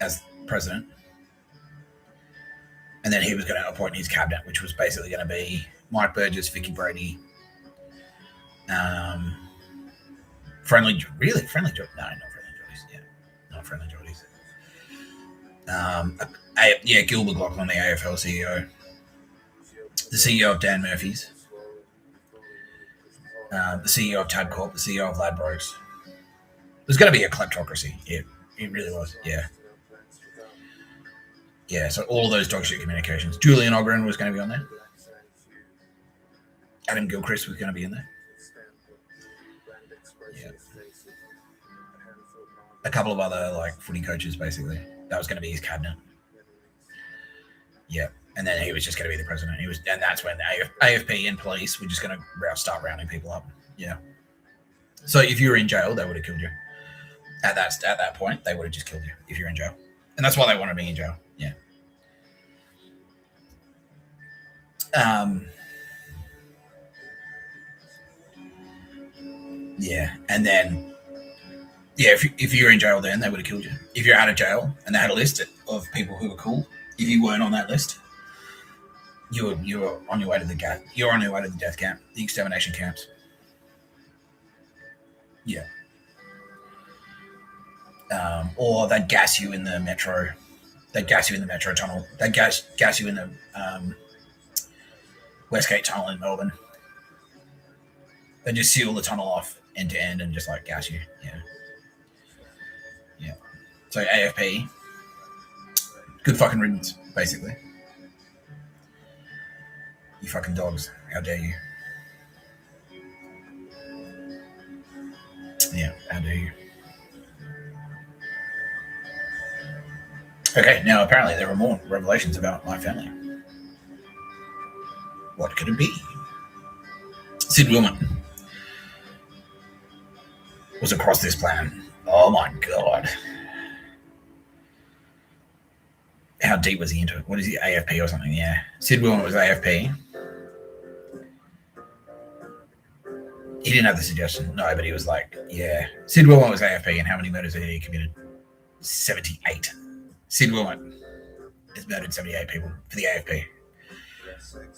as president. And then he was going to appoint his cabinet, which was basically going to be Mike Burgess, Vicky Brady, Friendly Jordis. No, not Friendly Jordis. Yeah, not Friendly Jordis. Gil McLaughlin, the AFL CEO, the CEO of Dan Murphy's, the CEO of Tabcorp, the CEO of Ladbrokes. There's going to be a kleptocracy. It really was. Yeah. Yeah, so all of those dogshit communications. Julian Ogren was going to be on there. Adam Gilchrist was going to be in there. Yeah. A couple of other footy coaches, basically. That was going to be his cabinet. Yeah, and then he was just going to be the president. And that's when the AFP and police were just going to start rounding people up. Yeah. So if you were in jail, they would have killed you. At that point, they would have just killed you if you're in jail, and that's why they wanted me in jail. Yeah. Yeah, and then, yeah, if you're in jail, then they would have killed you. If you're out of jail and they had a list of people who were cool, if you weren't on that list, you were on your way to the death camp, the extermination camps. Yeah. Or they'd gas you in the metro. They'd gas you in the metro tunnel. They'd gas you in the Westgate Tunnel in Melbourne. They'd just seal the tunnel off end to end and just gas you. Yeah. Yeah. So AFP, good fucking riddance, basically. You fucking dogs. How dare you? Yeah, how dare you? Okay, now apparently there were more revelations about my family. What could it be? Sid Willman was across this plan. Oh my god. How deep was he into it? What is he, AFP or something? Yeah. Sid Willman was AFP. He didn't have the suggestion. No, but he was yeah. Sid Willman was AFP, and how many murders had he committed? 78. Sid Willman has murdered 78 people for the AFP.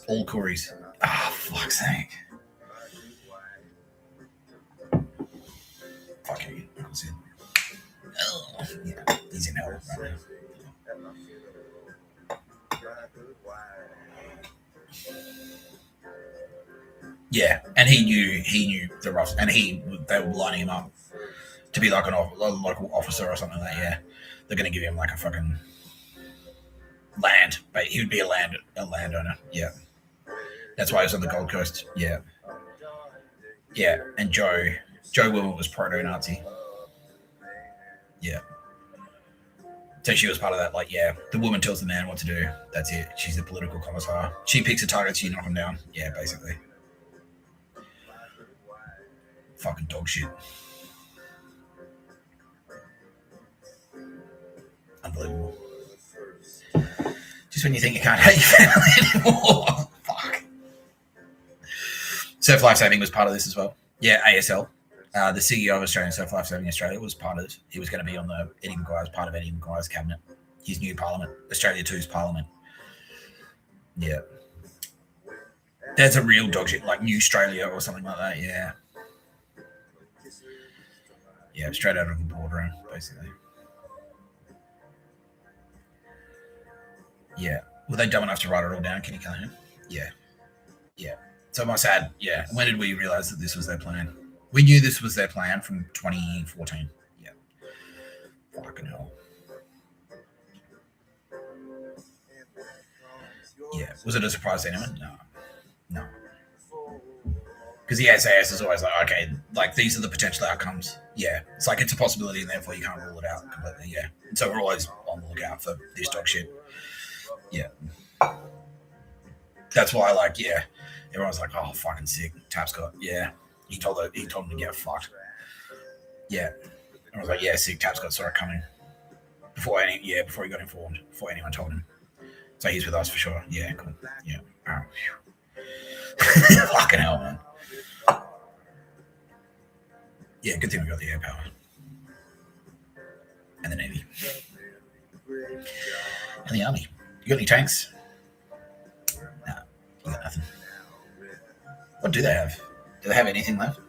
All Corys. Ah, fuck's sake. Fuck you, Uncle Sid. Oh, yeah, he's in hell right now. Yeah, and he knew the roughs, and they were lining him up to be a local officer or something like that. Yeah, they're going to give him a fucking land, but he would be a landowner. Yeah, that's why he was on the Gold Coast. Yeah, Yeah, and Joe Wilmot was proto-Nazi. Yeah. So she was part of that, like, yeah, the woman tells the man what to do. That's it. She's the political commissar. She picks a target, she knock him down. Yeah, basically. Fucking dog shit. Unbelievable. Just when you think you can't hate your family anymore. Fuck. Surf Life Saving was part of this as well. Yeah, ASL. The CEO of Australian Surf Life Saving Australia was part of it. He was going to be on the Eddy McGuire's part of Eddy McGuire's cabinet. His new parliament, Australia 2's parliament. Yeah. There's a real dog shit, like Newstralia or something like that, yeah. Yeah, straight out of the boardroom, basically. Yeah. Were they dumb enough to write it all down, Kenny Callahan? Yeah. Yeah. So my sad, yeah. When did we realise that this was their plan? We knew this was their plan from 2014. Yeah. Fucking hell. Yeah. Was it a surprise to anyone? No. Because the SAS is always like, okay, like these are the potential outcomes. Yeah. It's like it's a possibility and therefore you can't rule it out completely. Yeah. And so we're always on the lookout for this dog shit. Yeah. That's why, like, yeah, everyone's like, oh, fucking sick. Tapscott. Yeah. He told him to get fucked. Yeah. I was like, yeah, sick. Tapscott saw it coming. Before he got informed. Before anyone told him. So he's with us for sure. Yeah, cool. Yeah. All right. Fucking hell, man. Yeah, good thing we got the air power. And the Navy. And the Army. You got any tanks? No, you got nothing. What do they have? Do they have anything left?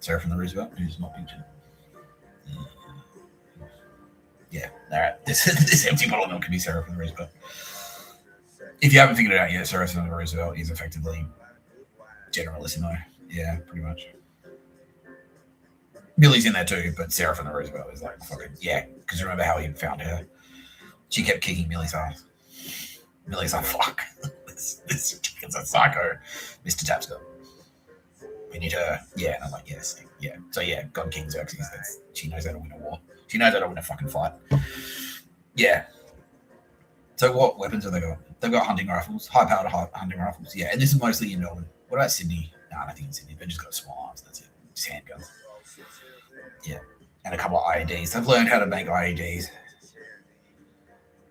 Sarah from the Roosevelt, who's not pictured. Yeah, all right. This empty bottle of milk can be Sarah from the Roosevelt. If you haven't figured it out yet, Sarah from the Roosevelt is effectively Generalissimo. Yeah, pretty much. Millie's in there too, but Sarah from the Roosevelt is like fucking, yeah, because remember how he found her? She kept kicking Millie's ass. Millie's like, fuck, this chicken's a psycho, Mr. Tapscott. We need her. Yeah, and I'm like, yes, yeah. So yeah, God King Xerxes, she knows how to win a war. She knows how to win a fucking fight. Yeah. So what weapons have they got? They've got hunting rifles, high-powered hunting rifles. Yeah, and this is mostly in Melbourne. What about Sydney? No, I don't think in Sydney. They've just got small arms. That's it. Just handguns. Yeah, and a couple of IEDs. They've learned how to make IEDs,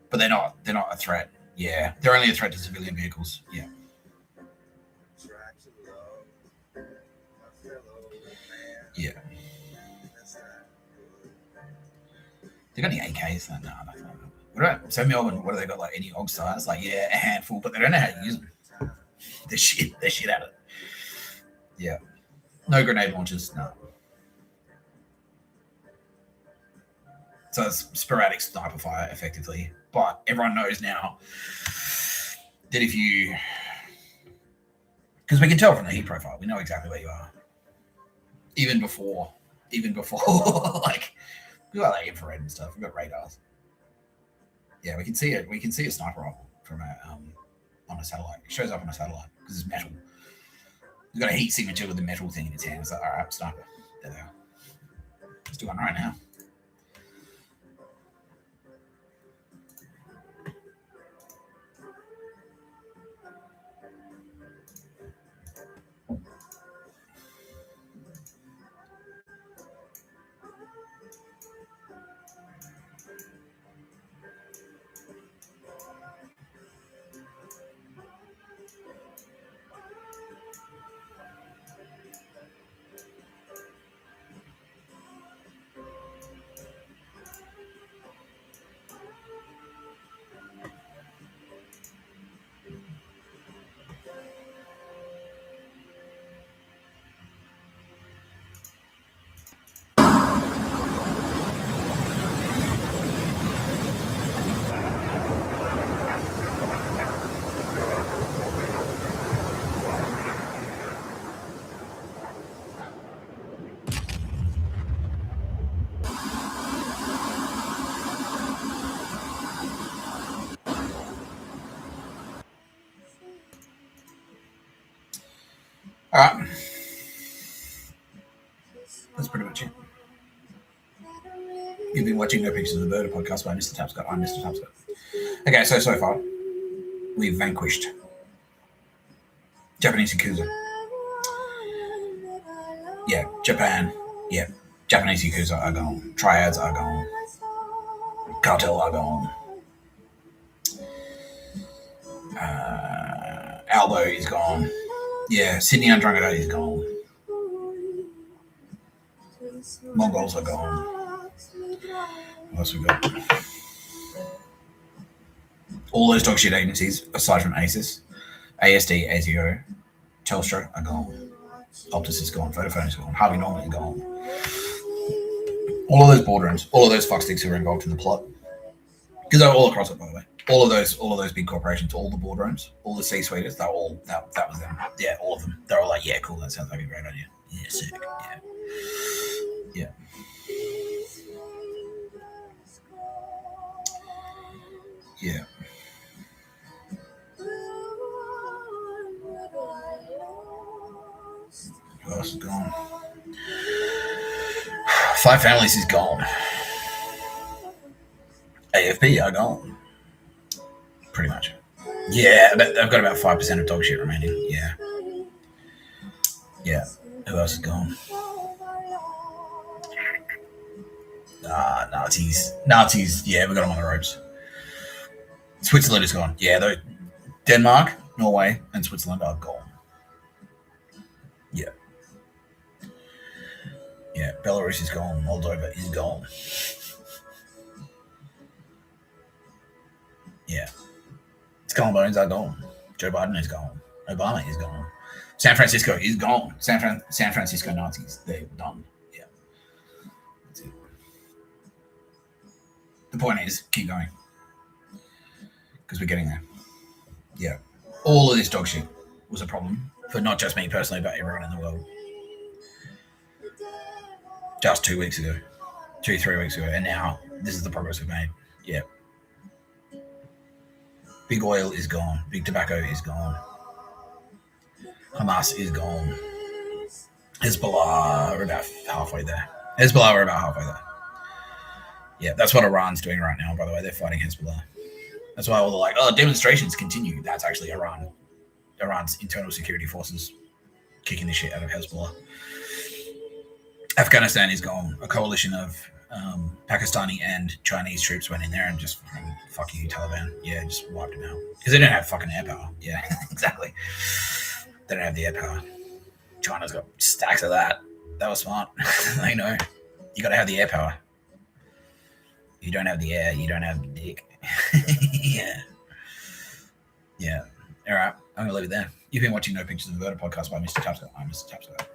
but they're not a threat. Yeah, they're only a threat to civilian vehicles. Yeah. Yeah. They got any AKs? No, nothing. What about Melbourne? What do they got? Like any OG stars? Like, yeah, a handful, but they don't know how to use them. They're shit at it. Yeah. No grenade launchers. No. So it's sporadic sniper fire, effectively. But everyone knows now that if you... Because we can tell from the heat profile. We know exactly where you are. Even before, like, we got like infrared and stuff. We've got radars. Yeah, we can see it. We can see a sniper rifle from on a satellite. It shows up on a satellite because it's metal. We've got a heat signature with a metal thing in its hand. It's like, all right, sniper. There they are. Let's do one right now. watching No Pictures of the Bird, a podcast by Mr. Tapscott. I'm Mr. Tapscott. Okay, so far, we've vanquished Japanese Yakuza. Yeah, Japan. Yeah, Japanese Yakuza are gone. Triads are gone. Cartel are gone. Albo is gone. Yeah, Sydney Andromeda is gone. Mongols are gone. What else we got? All those dog shit agencies, aside from ASIS, ASD, ASIO, Telstra are gone. Optus is gone. Vodafone is gone. Harvey Norman is gone. All of those boardrooms, all of those fucksticks who were involved in the plot, because they're all across it, by the way. All of those big corporations, all the boardrooms, all the C-suiters, that was them. Yeah, all of them. They're all like, yeah, cool. That sounds like a great idea. Yeah, sick. Yeah. Yeah. Who else is gone? 5 Families is gone. AFP are gone. Pretty much. Yeah, they've got about 5% of dog shit remaining. Yeah. Yeah. Who else is gone? Nazis. Yeah, we got them on the ropes. Switzerland is gone. Yeah, though. Denmark, Norway, and Switzerland are gone. Yeah. Yeah, Belarus is gone. Moldova is gone. Yeah. Skull and Bones are gone. Joe Biden is gone. Obama is gone. San Francisco is gone. San Francisco Nazis, they're done. Yeah. That's it. The point is, keep going. Because we're getting there. Yeah. All of this dog shit was a problem for not just me personally, but everyone in the world. Just 2 weeks ago. 2-3 weeks ago. And now, this is the progress we've made. Yeah. Big oil is gone. Big tobacco is gone. Hamas is gone. Hezbollah, we're about halfway there. Yeah, that's what Iran's doing right now, by the way. They're fighting Hezbollah. That's why all the demonstrations continue. That's actually Iran. Iran's internal security forces kicking the shit out of Hezbollah. Afghanistan is gone. A coalition of Pakistani and Chinese troops went in there and just fuck you, Taliban. Yeah, just wiped them out. Because they don't have fucking air power. Yeah, exactly. They don't have the air power. China's got stacks of that. That was smart. I know. You got to have the air power. You don't have the air, you don't have the dick. Yeah. Yeah. All right. I'm going to leave it there. You've been watching No Pictures of the Bird, podcast by Mr. Tapscott. I'm Mr. Tapscott.